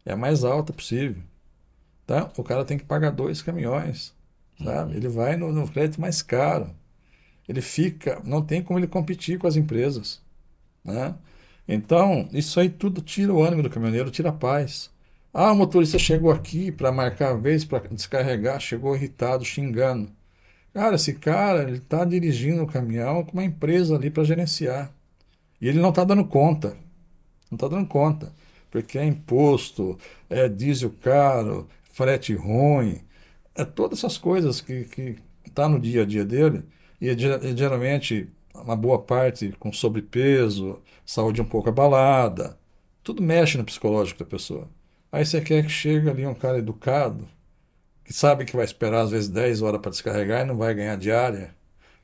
É a mais alta possível. Tá? O cara tem que pagar 2 caminhões, sabe? Ele vai no crédito mais caro. Ele não tem como ele competir com as empresas, né? Então, isso aí tudo tira o ânimo do caminhoneiro, tira a paz. O motorista chegou aqui para marcar a vez, para descarregar, chegou irritado, xingando. Cara, esse cara, ele está dirigindo o caminhão com uma empresa ali para gerenciar. E ele não está dando conta. Não está dando conta. Porque é imposto, é diesel caro, frete ruim. é todas essas coisas que tá no dia a dia dele, e geralmente uma boa parte com sobrepeso, saúde um pouco abalada, tudo mexe no psicológico da pessoa. Aí você quer que chegue ali um cara educado, que sabe que vai esperar às vezes 10 horas para descarregar e não vai ganhar diária,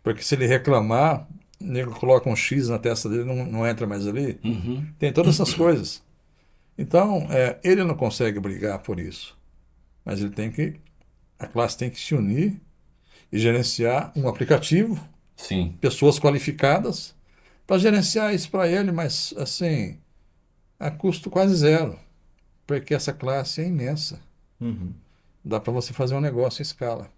porque se ele reclamar, o nego coloca um X na testa dele, não entra mais ali. Uhum. Tem todas essas coisas. Então, ele não consegue brigar por isso, mas a classe tem que se unir e gerenciar um aplicativo, Sim. pessoas qualificadas, para gerenciar isso para ele, mas assim, a custo quase zero, porque essa classe é imensa. Uhum. Dá para você fazer um negócio em escala,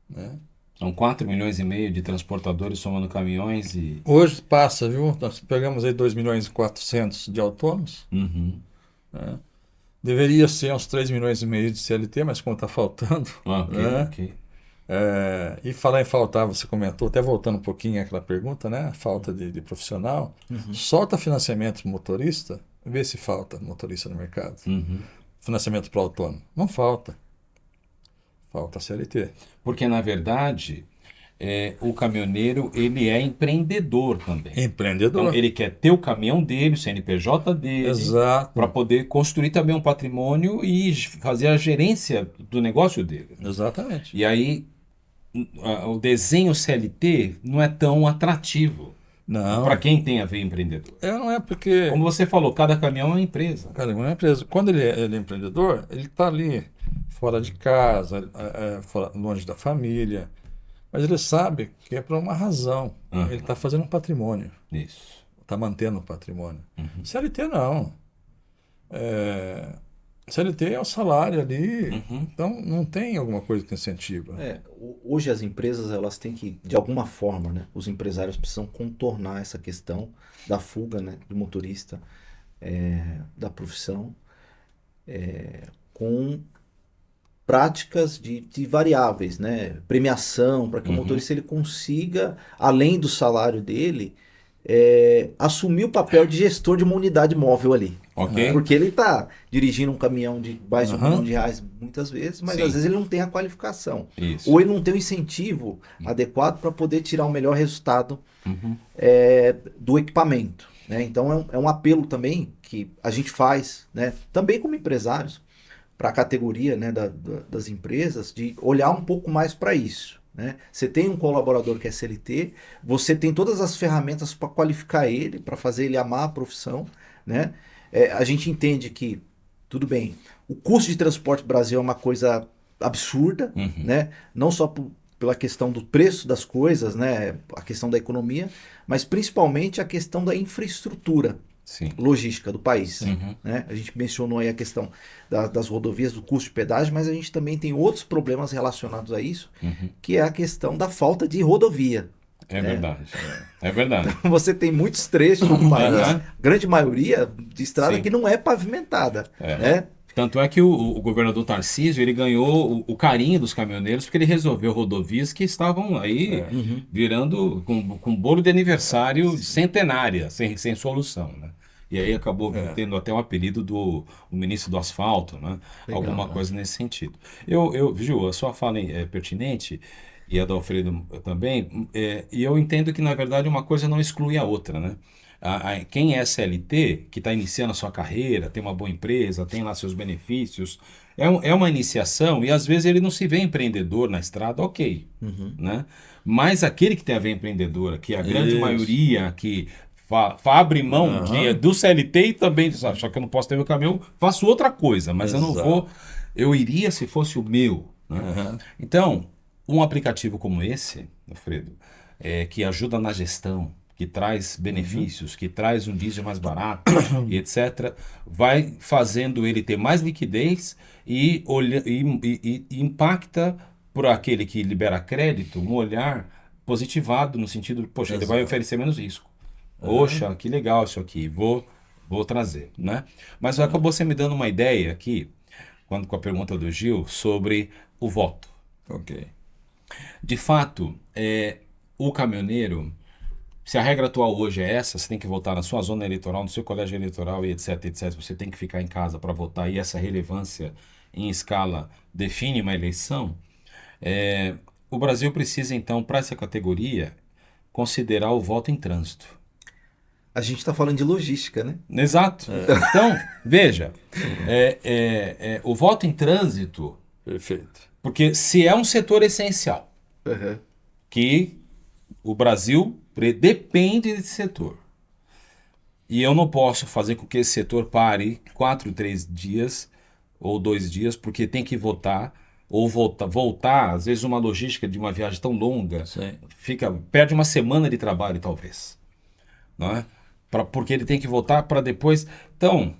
né? São 4,5 milhões de transportadores somando caminhões e... Hoje passa, viu? Nós pegamos aí 2.400.000 de autônomos, Uhum. né? Deveria ser uns 3,5 milhões de CLT, mas como está faltando, Ok, né? ok. E falar em faltar, você comentou, até voltando um pouquinho àquela pergunta, né? Falta de profissional. Solta financiamento para motorista, vê se falta motorista no mercado. Uhum. Financiamento para autônomo. Não falta. Falta CLT. Porque, na verdade, o caminhoneiro, ele é empreendedor também. Empreendedor. Então, ele quer ter o caminhão dele, o CNPJ dele, Exato. para poder construir também um patrimônio e fazer a gerência do negócio dele. Exatamente. E aí, o desenho CLT não é tão atrativo Não. para quem tem a ver empreendedor. Não é porque... Como você falou, cada caminhão é uma empresa. Cara, uma empresa. Quando ele é empreendedor, ele está ali, fora de casa, longe da família. Mas ele sabe que é por uma razão. Uhum. Ele está fazendo um patrimônio. Isso. Está mantendo um patrimônio. Uhum. CLT não. CLT é o salário ali. Uhum. Então não tem alguma coisa que incentiva. Hoje as empresas elas têm que, de alguma forma, né, os empresários precisam contornar essa questão da fuga, né, do motorista, da profissão, com práticas de variáveis, né, premiação, para que o motorista ele consiga, além do salário dele, assumir o papel de gestor de uma unidade móvel ali. Ok. Porque ele está dirigindo um caminhão de mais de R$1 milhão muitas vezes, mas Sim. às vezes ele não tem a qualificação. Isso. Ou ele não tem o incentivo adequado para poder tirar o melhor resultado Uhum. do equipamento, né? Então é um apelo também que a gente faz, né, também como empresários, para a categoria, né, das empresas, de olhar um pouco mais para isso. Né? Você tem um colaborador que é CLT, você tem todas as ferramentas para qualificar ele, para fazer ele amar a profissão. Né? A gente entende que, tudo bem, o custo de transporte no Brasil é uma coisa absurda, né? Não só pela questão do preço das coisas, né? A questão da economia, mas principalmente a questão da infraestrutura. Sim. Logística do país. Né? A gente mencionou aí a questão das rodovias, do custo de pedágio, mas a gente também tem outros problemas relacionados a isso, que é a questão da falta de rodovia. Verdade. É verdade. Então, você tem muitos trechos do país, grande maioria de estrada Sim. que não é pavimentada. Né? Tanto é que o governador Tarcísio ele ganhou o carinho dos caminhoneiros porque ele resolveu rodovias que estavam aí virando com bolo de aniversário centenária, sem solução. Né? E aí acabou tendo até o apelido do ministro do asfalto, né? Legal, Alguma coisa nesse sentido. Ju, a sua fala é pertinente, e a do Alfredo também, e eu entendo que, na verdade, uma coisa não exclui a outra, né? Quem é CLT, que está iniciando a sua carreira, tem uma boa empresa, tem lá seus benefícios, é uma iniciação e às vezes ele não se vê empreendedor na estrada, ok. Né? Mas aquele que tem a ver empreendedora, que é a grande maioria que abre mão do CLT e também diz, só que eu não posso ter meu caminhão, faço outra coisa, mas eu não vou, eu iria se fosse o meu. Né? Então, um aplicativo como esse, Alfredo, que ajuda na gestão, que traz benefícios, que traz um diesel mais barato, e etc., vai fazendo ele ter mais liquidez e impacta por aquele que libera crédito um olhar positivado no sentido de, poxa, ele vai oferecer menos risco. Poxa, que legal isso aqui, vou trazer. Né? Mas acabou você me dando uma ideia aqui, com a pergunta do Gil, sobre o voto. Ok. De fato, o caminhoneiro... Se a regra atual hoje é essa, você tem que votar na sua zona eleitoral, no seu colégio eleitoral e etc, etc. Você tem que ficar em casa para votar e essa relevância em escala define uma eleição. O Brasil precisa, então, para essa categoria, considerar o voto em trânsito. A gente está falando de logística, né? Exato. Então, veja, o voto em trânsito, Perfeito. porque se é um setor essencial, que o Brasil depende desse setor, e eu não posso fazer com que esse setor pare 4, 3 dias ou 2 dias, porque tem que votar, ou voltar, às vezes uma logística de uma viagem tão longa, Sim. perde uma semana de trabalho, talvez. Não é? Porque ele tem que votar para depois. Então,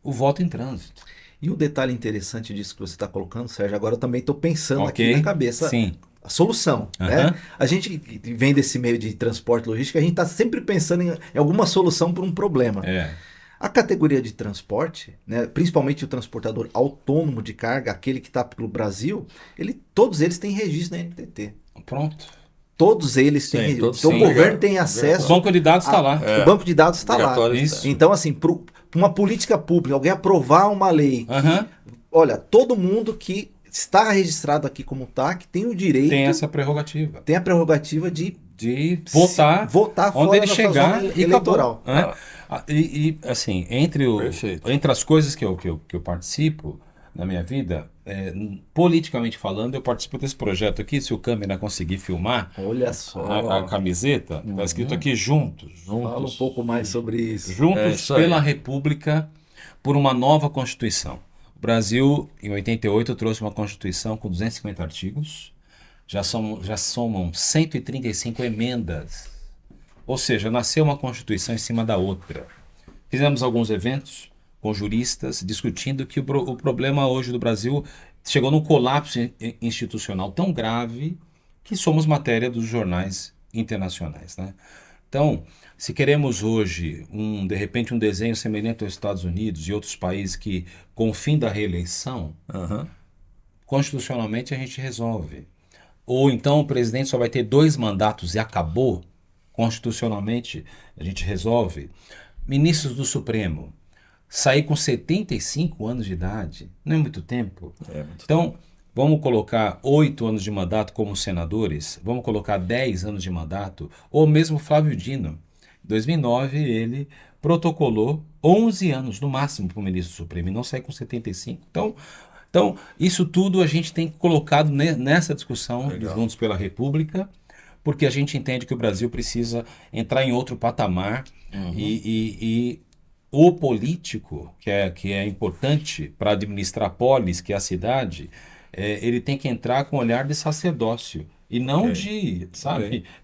o voto em trânsito. E o detalhe interessante disso que você está colocando, Sérgio, agora eu também estou pensando Ok. aqui na cabeça Sim. a solução. Né? A gente que vem desse meio de transporte e logística, a gente está sempre pensando em alguma solução para um problema. A categoria de transporte, né, principalmente o transportador autônomo de carga, aquele que está pelo Brasil, todos eles têm registro na NTT. Pronto. Todos eles têm registro. Então o governo tem acesso. O banco de dados está lá. O banco de dados está lá. Isso. Então, assim, para uma política pública, alguém aprovar uma lei, olha, todo mundo que está registrado aqui como está, que tem o direito. Tem essa prerrogativa. Tem a prerrogativa de votar fora onde ele da chegar zona e eleitoral. E assim, entre as coisas que eu participo na minha vida, politicamente falando, eu participo desse projeto aqui, se o câmera conseguir filmar. Olha só. A camiseta, está escrito aqui juntos. Fala um pouco mais sobre isso. Juntos pela República, por uma nova Constituição. O Brasil, em 88, trouxe uma Constituição com 250 artigos. Já somam 135 emendas. Ou seja, nasceu uma Constituição em cima da outra. Fizemos alguns eventos com juristas discutindo que o problema hoje do Brasil chegou num colapso institucional tão grave que somos matéria dos jornais internacionais, né? Então, se queremos hoje, de repente, um desenho semelhante aos Estados Unidos e outros países que, com o fim da reeleição, constitucionalmente a gente resolve. Ou então o presidente só vai ter 2 mandatos e acabou, constitucionalmente a gente resolve. Ministros do Supremo, sair com 75 anos de idade, não é muito tempo? Então, vamos colocar 8 anos de mandato como senadores, vamos colocar 10 anos de mandato, ou mesmo Flávio Dino. Em 2009, ele protocolou 11 anos no máximo para o ministro do Supremo e não sair com 75. Então, isso tudo a gente tem colocado nessa discussão de Juntos pela República, porque a gente entende que o Brasil precisa entrar em outro patamar e o político, que é importante para administrar a polis, que é a cidade, ele tem que entrar com um olhar de sacerdócio e não de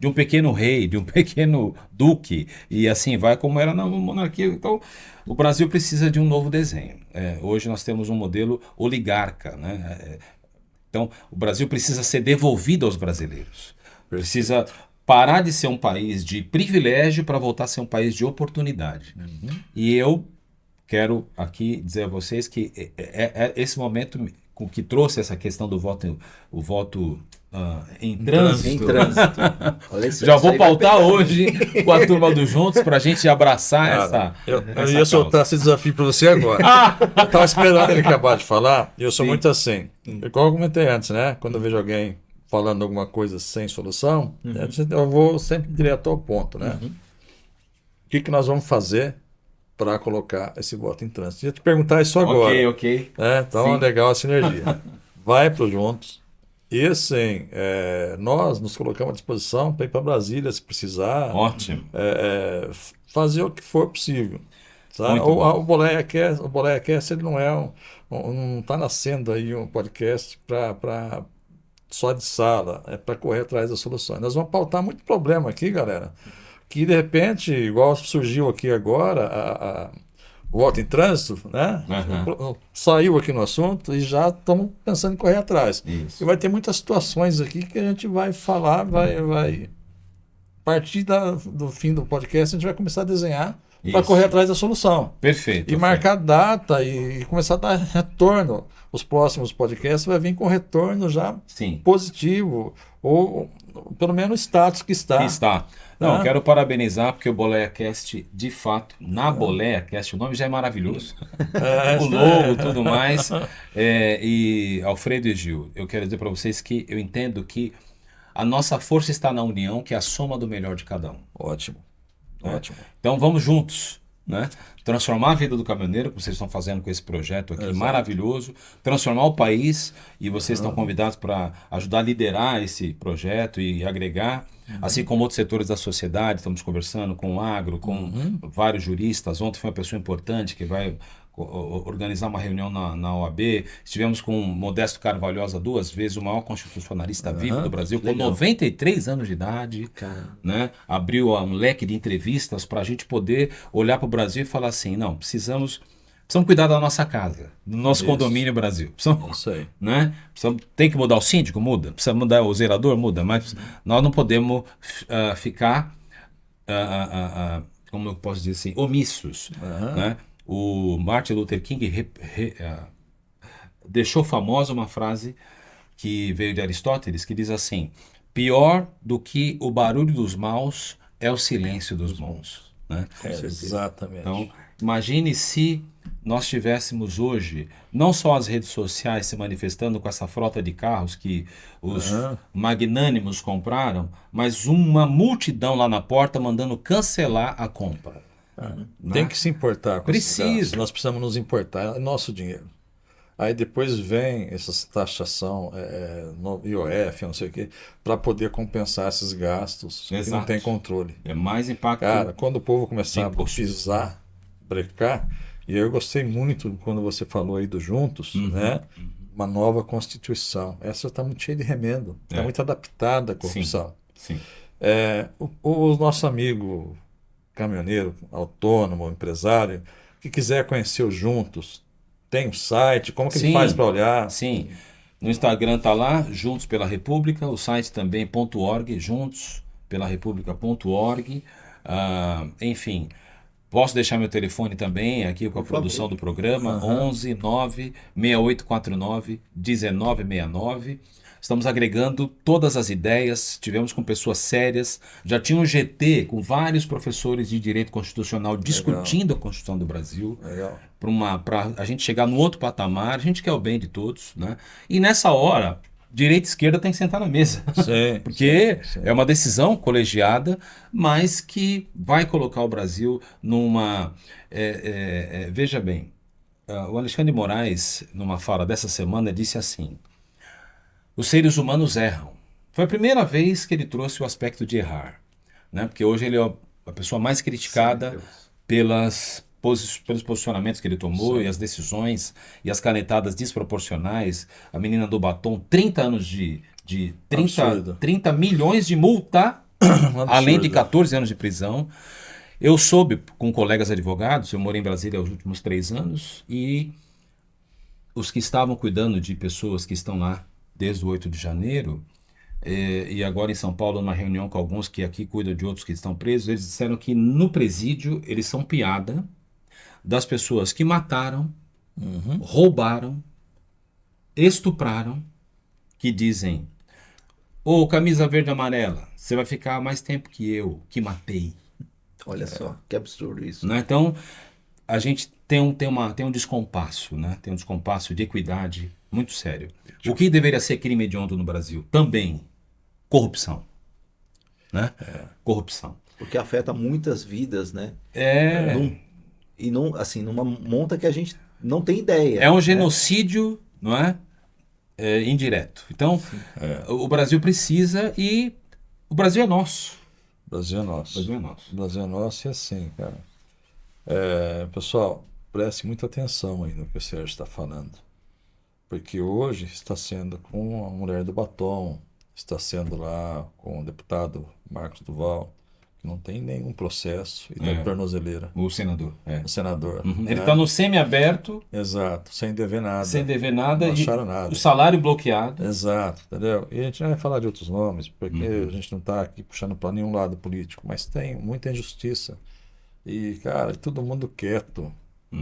um pequeno rei, de um pequeno duque, e assim vai como era na monarquia. Então, o Brasil precisa de um novo desenho. Hoje nós temos um modelo oligarca, né? Então, o Brasil precisa ser devolvido aos brasileiros. Precisa parar de ser um país de privilégio para voltar a ser um país de oportunidade. E eu quero aqui dizer a vocês que esse momento que trouxe essa questão do voto, em trânsito. Já vou pautar hoje com a turma do Juntos para a gente abraçar essa. Eu ia soltar esse desafio para você agora. Eu estava esperando ele acabar de falar, e eu sou muito assim. Igual eu comentei antes, né? Quando eu vejo alguém falando alguma coisa sem solução, eu vou sempre direto ao ponto, né? O que nós vamos fazer para colocar esse voto em trânsito? Eu ia te perguntar isso agora. Ok. Então, legal a sinergia. Vai para o Juntos. E assim, nós nos colocamos à disposição para ir para Brasília, se precisar. Ótimo. Fazer o que for possível. Sabe? O BoleiaCast, ele não está nascendo aí um podcast para só de sala, é para correr atrás das soluções. Nós vamos pautar muito problema aqui, galera, que de repente, igual surgiu aqui agora, o voto em trânsito, né? Saiu aqui no assunto e já estamos pensando em correr atrás. Isso. E vai ter muitas situações aqui que a gente vai falar, vai partir do fim do podcast, a gente vai começar a desenhar para Isso. correr atrás da solução. Perfeito. E marcar data e começar a dar retorno. Os próximos podcasts vai vir com retorno já Sim. positivo, ou pelo menos status que está. Aqui está. Não, Ah. quero parabenizar, porque o BoleaCast, de fato, na BoleaCast, o nome já é maravilhoso. O logo, tudo mais. E Alfredo e Gil, eu quero dizer para vocês que eu entendo que a nossa força está na união, que é a soma do melhor de cada um. Ótimo. Né? Ótimo. Então vamos juntos, né? Transformar a vida do caminhoneiro, como vocês estão fazendo com esse projeto aqui, Exato. maravilhoso. Transformar o país, e vocês estão convidados para ajudar a liderar esse projeto e agregar, assim como outros setores da sociedade. Estamos conversando com o agro, com vários juristas. Ontem foi uma pessoa importante que vai organizar uma reunião na OAB. Estivemos com o Modesto Carvalhosa 2 vezes, o maior constitucionalista vivo do Brasil, com 93 anos de idade. Né? Abriu um leque de entrevistas para a gente poder olhar para o Brasil e falar assim, não, precisamos cuidar da nossa casa, do nosso condomínio Brasil. Isso aí. Né? Tem que mudar o síndico? Muda. Precisa mudar o zelador? Muda. Mas nós não podemos ficar, como eu posso dizer assim, omissos. Né? O Martin Luther King deixou famosa uma frase que veio de Aristóteles, que diz assim, pior do que o barulho dos maus é o silêncio dos bons. Né? Exatamente. Então, imagine se nós tivéssemos hoje, não só as redes sociais se manifestando com essa frota de carros que os magnânimos compraram, mas uma multidão lá na porta mandando cancelar a compra. Tem que se importar com esses Precisa. gastos. Nós precisamos nos importar, é nosso dinheiro. Aí depois vem essa taxação no IOF, não sei o quê, para poder compensar esses gastos que não Exato. tem controle. É mais impacto. Cara, quando o povo começar a imposto. pisar, brecar, e eu gostei muito quando você falou aí do Juntos, né? Uma nova Constituição. Essa está muito cheia de remendo, está muito adaptada à corrupção. Sim. O nosso amigo caminhoneiro, autônomo, empresário, que quiser conhecer o Juntos, tem um site, como que ele faz para olhar? Sim. No Instagram tá lá, Juntos pela República, o site também .org, juntospelarepública.org. Enfim, posso deixar meu telefone também aqui com a produção do programa, 11 9 6849 1969. Estamos agregando todas as ideias, tivemos com pessoas sérias, já tinha um GT com vários professores de direito constitucional discutindo a Constituição do Brasil, para a gente chegar no outro patamar. A gente quer o bem de todos, né? E nessa hora, direita e esquerda tem que sentar na mesa, Sim, porque é uma decisão colegiada, mas que vai colocar o Brasil numa... veja bem, o Alexandre de Moraes, numa fala dessa semana, disse assim: os seres humanos erram. Foi a primeira vez que ele trouxe o aspecto de errar, né? Porque hoje ele é a pessoa mais criticada pelos posicionamentos que ele tomou e as decisões e as canetadas desproporcionais. A menina do batom, 30 anos de 30 milhões de multa, além de 14 anos de prisão. Eu soube com colegas advogados, eu morei em Brasília os últimos 3 anos, e os que estavam cuidando de pessoas que estão lá desde o 8 de janeiro, e agora em São Paulo, numa reunião com alguns que aqui cuidam de outros que estão presos, eles disseram que no presídio eles são piada das pessoas que mataram, roubaram, estupraram, que dizem: ô, camisa verde e amarela, você vai ficar mais tempo que eu, que matei. Olha só, que absurdo isso. Né? Então, a gente tem um descompasso, né? Tem um descompasso de equidade muito sério. O que deveria ser crime hediondo no Brasil? Também corrupção. Né? Corrupção. Porque afeta muitas vidas, né? E não, assim, numa monta que a gente não tem ideia. É um genocídio, não é? Indireto. Então, o Brasil precisa, e o Brasil é nosso. O Brasil é nosso. O Brasil é nosso. O Brasil é nosso, e assim, cara. Pessoal, preste muita atenção aí no que o Sérgio está falando. Porque hoje está sendo com a mulher do batom, está sendo lá com o deputado Marcos Duval, não tem nenhum processo e tem tornozeleira. O senador. O senador. Uhum. Ele né? está no semi-aberto, Exato, sem dever nada. sem dever nada, Não e acharam nada. o salário bloqueado. Exato, entendeu? E a gente não vai falar de outros nomes, porque a gente não está aqui puxando para nenhum lado político, mas tem muita injustiça. E, cara, todo mundo quieto.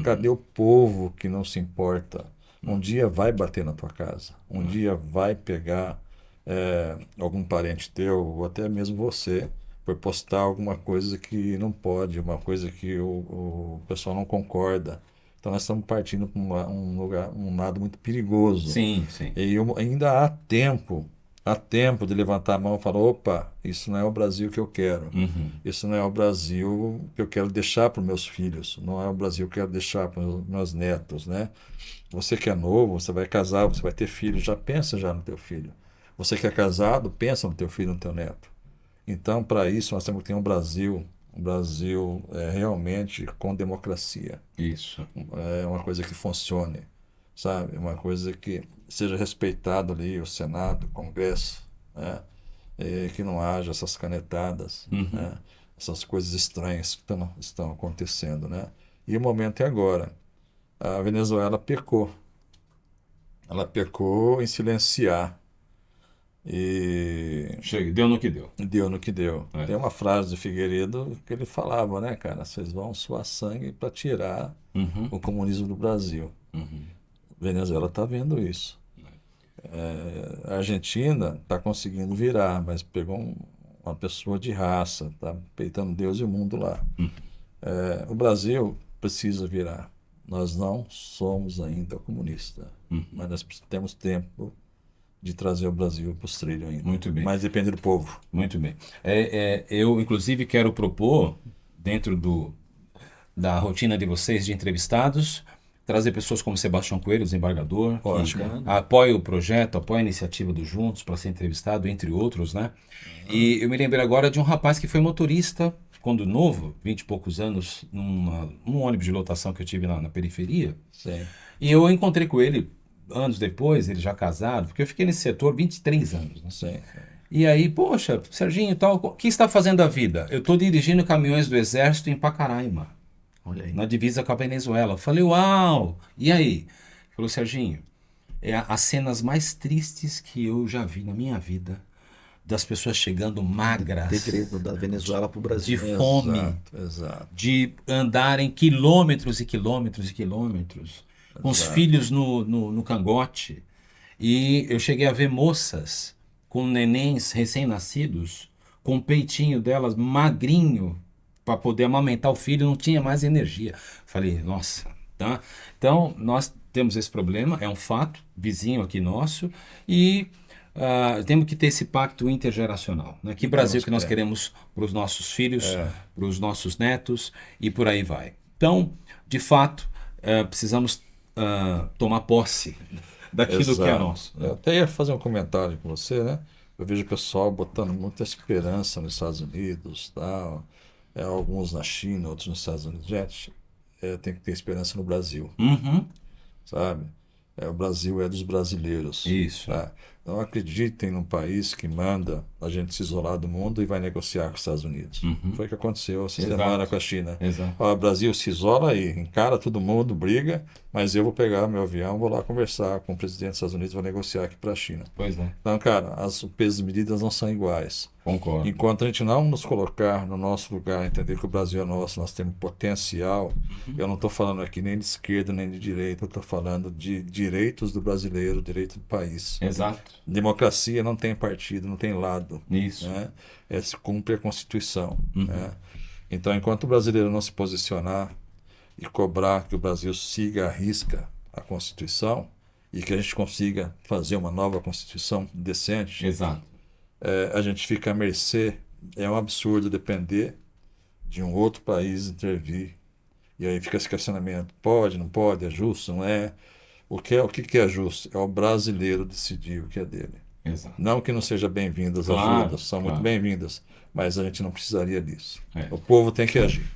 Cadê o povo que não se importa? Um dia vai bater na tua casa, um dia vai pegar algum parente teu, ou até mesmo você, por postar alguma coisa que não pode, uma coisa que o pessoal não concorda. Então nós estamos partindo para um lado muito perigoso. Sim, sim. E ainda há tempo de levantar a mão e falar, opa, isso não é o Brasil que eu quero. Isso não é o Brasil que eu quero deixar para os meus filhos. Não é o Brasil que eu quero deixar para os meus netos, né? Você que é novo, você vai casar, você vai ter filho, já pensa já no teu filho. Você que é casado, pensa no teu filho, no teu neto. Então, para isso, nós temos que ter um Brasil realmente com democracia. Isso. É uma coisa que funcione, sabe? Uma coisa que seja respeitado ali o Senado, o Congresso, né? E que não haja essas canetadas, né? Essas coisas estranhas que estão acontecendo, né? E o momento é agora. A Venezuela pecou. Ela pecou em silenciar. E Chega, deu no que deu. deu no que deu. É. Tem uma frase de Figueiredo que ele falava, né, cara? Vocês vão suar sangue para tirar o comunismo do Brasil. Venezuela está vendo isso. A Argentina está conseguindo virar, mas pegou uma pessoa de raça, está peitando Deus e o mundo lá. O Brasil precisa virar. Nós não somos ainda comunista, mas nós temos tempo de trazer o Brasil para os trilhos ainda. Muito bem. Mas depende do povo. Muito bem. Eu, inclusive, quero propor, dentro da rotina de vocês de entrevistados, trazer pessoas como Sebastião Coelho, desembargador, Ótimo. que apoia o projeto, apoia a iniciativa do Juntos para ser entrevistado, entre outros, né? E eu me lembrei agora de um rapaz que foi motorista, quando novo, 20 e poucos anos, num ônibus de lotação que eu tive na periferia. Sim. E eu encontrei com ele anos depois, ele já casado, porque eu fiquei nesse setor 23 anos, né? Sim. E aí, poxa, Serginho e tal, o que está fazendo da vida? Eu estou dirigindo caminhões do Exército em Pacaraima, Olha aí. na divisa com a Venezuela. Eu falei, uau! E aí? Ele falou, Serginho, as cenas mais tristes que eu já vi na minha vida, das pessoas chegando magras, Degredo da Venezuela para o de Brasil. fome, Exato. de andarem quilômetros e quilômetros e quilômetros, com os filhos no cangote. E eu cheguei a ver moças com nenéns recém-nascidos, com o peitinho delas magrinho, para poder amamentar o filho, não tinha mais energia. Falei, nossa, tá? Então, nós temos esse problema, é um fato, vizinho aqui nosso, e temos que ter esse pacto intergeracional, né? Que Brasil que nós queremos para os nossos filhos, para os nossos netos, e por aí vai. Então, de fato, precisamos tomar posse daquilo que é Exato. nosso. Eu até ia fazer um comentário com você, né? Eu vejo o pessoal botando muita esperança nos Estados Unidos, tal. Alguns na China, outros nos Estados Unidos. Gente, tem que ter esperança no Brasil, sabe? O Brasil é dos brasileiros. Isso. Tá? Não acreditem num país que manda a gente se isolar do mundo e vai negociar com os Estados Unidos. Foi o que aconteceu essa semana com a China. Exato. O Brasil se isola aí, encara todo mundo, briga, mas eu vou pegar meu avião, vou lá conversar com o presidente dos Estados Unidos, vou negociar aqui para a China. Pois é, Então, cara, os pesos e medidas não são iguais. concordo. Enquanto a gente não nos colocar no nosso lugar, entender que o Brasil é nosso, nós temos potencial, eu não estou falando aqui nem de esquerda nem de direita, eu estou falando de direitos do brasileiro, direito do país. Exato. Democracia não tem partido, não tem lado. Isso. Né? Se cumpre a Constituição. Né? Então, enquanto o brasileiro não se posicionar e cobrar que o Brasil siga à risca a Constituição e que a gente consiga fazer uma nova Constituição decente, Exato. a gente fica à mercê. É um absurdo depender de um outro país intervir. E aí fica esse questionamento: pode, não pode, é justo, não é? O que é justo? É o brasileiro decidir o que é dele. Exato. Não que não seja bem-vindas as Claro, ajudas, são claro. muito bem-vindas, mas a gente não precisaria disso. É. O povo tem que agir.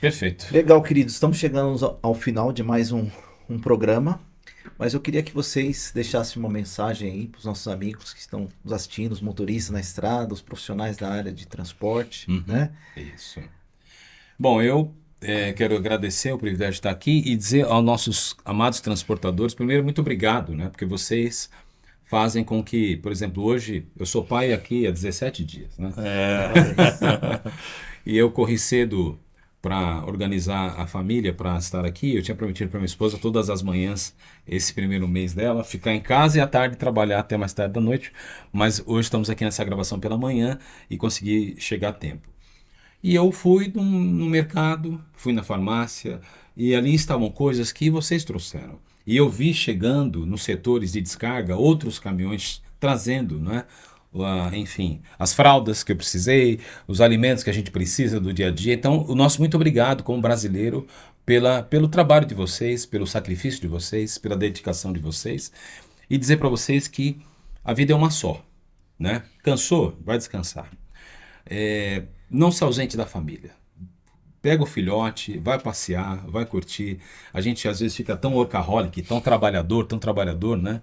Perfeito. Legal, queridos. Estamos chegando ao final de mais um programa. Mas eu queria que vocês deixassem uma mensagem aí para os nossos amigos que estão nos assistindo, os motoristas na estrada, os profissionais da área de transporte, né? Isso. Bom, eu quero agradecer o privilégio de estar aqui e dizer aos nossos amados transportadores, primeiro, muito obrigado, né? Porque vocês fazem com que, por exemplo, hoje eu sou pai aqui há 17 dias, né? E eu corri cedo para organizar a família para estar aqui. Eu tinha prometido para minha esposa todas as manhãs, esse primeiro mês dela, ficar em casa e à tarde trabalhar até mais tarde da noite. Mas hoje estamos aqui nessa gravação pela manhã e consegui chegar a tempo. E eu fui no mercado, fui na farmácia, e ali estavam coisas que vocês trouxeram. E eu vi chegando nos setores de descarga outros caminhões trazendo, né? Enfim, as fraldas que eu precisei, os alimentos que a gente precisa do dia a dia. Então, o nosso muito obrigado como brasileiro pelo trabalho de vocês, pelo sacrifício de vocês, pela dedicação de vocês. E dizer para vocês que a vida é uma só, né? Cansou? Vai descansar. Não se ausente da família. Pega o filhote, vai passear, vai curtir. A gente às vezes fica tão workaholic, tão trabalhador, né?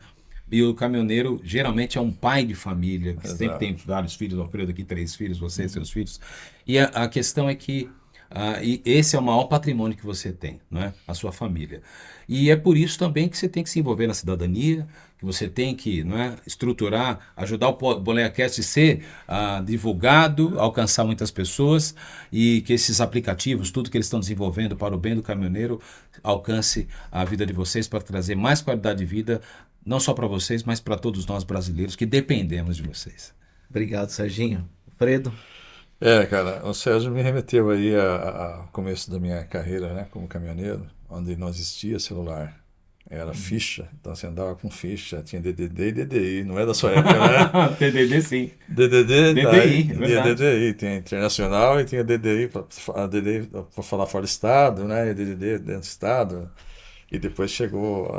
E o caminhoneiro geralmente é um pai de família, que sempre tem vários filhos, o Alfredo aqui 3 filhos, você, seus filhos. E a questão é que e esse é o maior patrimônio que você tem, né? A sua família. E é por isso também que você tem que se envolver na cidadania, que você tem que, não é, estruturar, ajudar o BoleaCast a ser divulgado, alcançar muitas pessoas e que esses aplicativos, tudo que eles estão desenvolvendo para o bem do caminhoneiro, alcance a vida de vocês para trazer mais qualidade de vida, não só para vocês, mas para todos nós brasileiros que dependemos de vocês. Obrigado, Serginho. Fredo? Cara, o Sérgio me remeteu aí ao começo da minha carreira, né, como caminhoneiro, onde não existia celular. Era ficha, então você andava com ficha, tinha DDD e DDI, não é da sua época, né? DDD sim. DDD, DDI, tinha DDI, tinha internacional e tinha DDI para falar fora do estado, né? E DDD dentro do estado. E depois chegou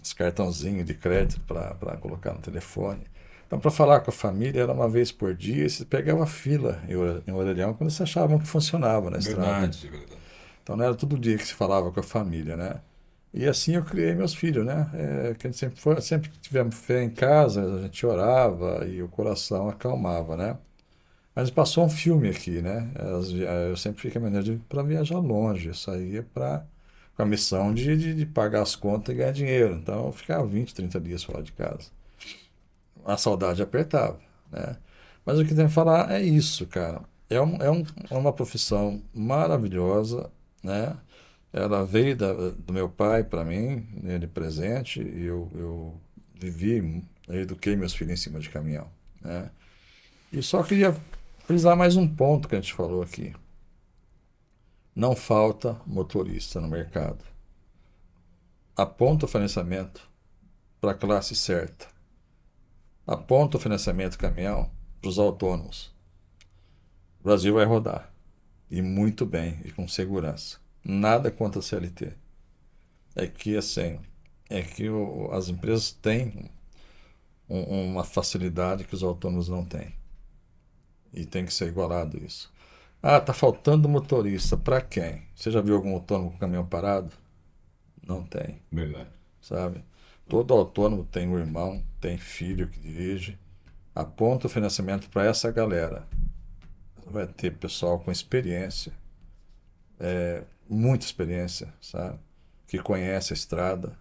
os cartãozinhos de crédito para colocar no telefone. Então, para falar com a família, era uma vez por dia, e você pegava fila em Orelhão quando você achavam que funcionava na estrada. Verdade. Então, não era todo dia que se falava com a família, né? E assim eu criei meus filhos, né? Que a gente sempre que tivemos fé em casa, a gente orava e o coração acalmava, né? Mas passou um filme aqui, né? Eu sempre fiquei maneiro para viajar longe, eu saía com a missão de pagar as contas e ganhar dinheiro. Então, eu ficava 20, 30 dias fora de casa. A saudade apertava, né? Mas o que tem que falar é isso, cara. É uma profissão maravilhosa, né? Ela veio do meu pai para mim, ele presente, e eu eu eduquei meus filhos em cima de caminhão, né? E só queria frisar mais um ponto que a gente falou aqui. Não falta motorista no mercado. Aponta o financiamento para a classe certa. Aponta o financiamento caminhão para os autônomos. O Brasil vai rodar. E muito bem, e com segurança. Nada contra a CLT. As empresas têm uma facilidade que os autônomos não têm. E tem que ser igualado isso. Tá faltando motorista. Para quem? Você já viu algum autônomo com caminhão parado? Não tem. Verdade. Sabe? Todo autônomo tem um irmão, tem filho que dirige. Aponta o financiamento para essa galera. Vai ter pessoal com experiência, muita experiência, sabe? Que conhece a estrada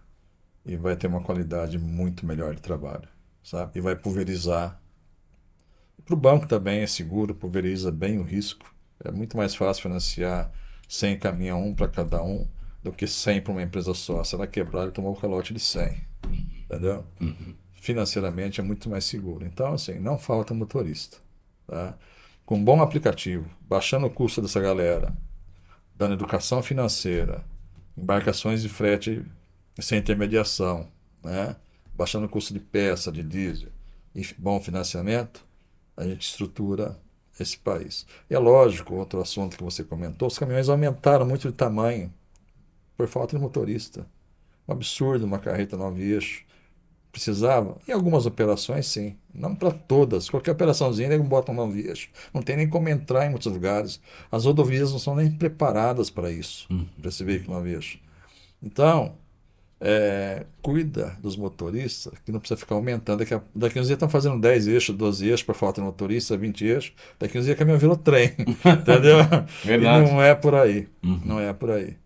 e vai ter uma qualidade muito melhor de trabalho, sabe? E vai pulverizar. Para o banco também é seguro, pulveriza bem o risco. É muito mais fácil financiar 100 caminhão, um para cada um, do que 100 para uma empresa só. Se ela quebrar, ele tomou o calote de 100. Entendeu? Financeiramente é muito mais seguro. Então, assim, não falta motorista. Tá? Com um bom aplicativo, baixando o custo dessa galera, dando educação financeira, embarcações de frete sem intermediação, né? Baixando o custo de peça, de diesel e bom financiamento, a gente estrutura esse país. E é lógico, outro assunto que você comentou, os caminhões aumentaram muito de tamanho por falta de motorista. Um absurdo uma carreta 9 eixos. Precisava? Em algumas operações, sim. Não para todas. Qualquer operaçãozinha, eles botam 9 eixos. Não tem nem como entrar em muitos lugares. As rodovias não são nem preparadas para isso, para esse veículo 9 eixos. Então, cuida dos motoristas, que não precisa ficar aumentando. Daqui uns dias estão fazendo 10 eixos, 12 eixos para falta de motorista, 20 eixos. Daqui uns dias o caminhão virou trem. Entendeu? Verdade. E não é por aí. Não é por aí.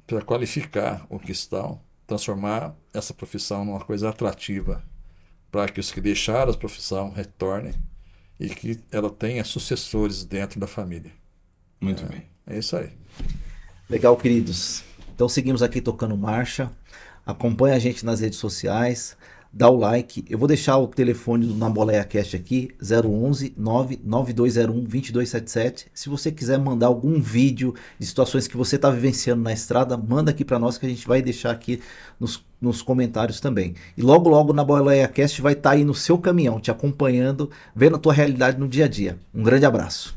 Para qualificar o que estão, transformar essa profissão numa coisa atrativa, para que os que deixaram a profissão retornem e que ela tenha sucessores dentro da família. Muito bem. É isso aí. Legal, queridos. Então seguimos aqui tocando marcha. Acompanha a gente nas redes sociais. Dá o like. Eu vou deixar o telefone do Na Boleia Cast aqui, 011 99201 2277. Se você quiser mandar algum vídeo de situações que você está vivenciando na estrada, manda aqui para nós que a gente vai deixar aqui nos comentários também. E logo logo Na Boleia Cast vai estar aí no seu caminhão, te acompanhando, vendo a tua realidade no dia a dia. Um grande abraço.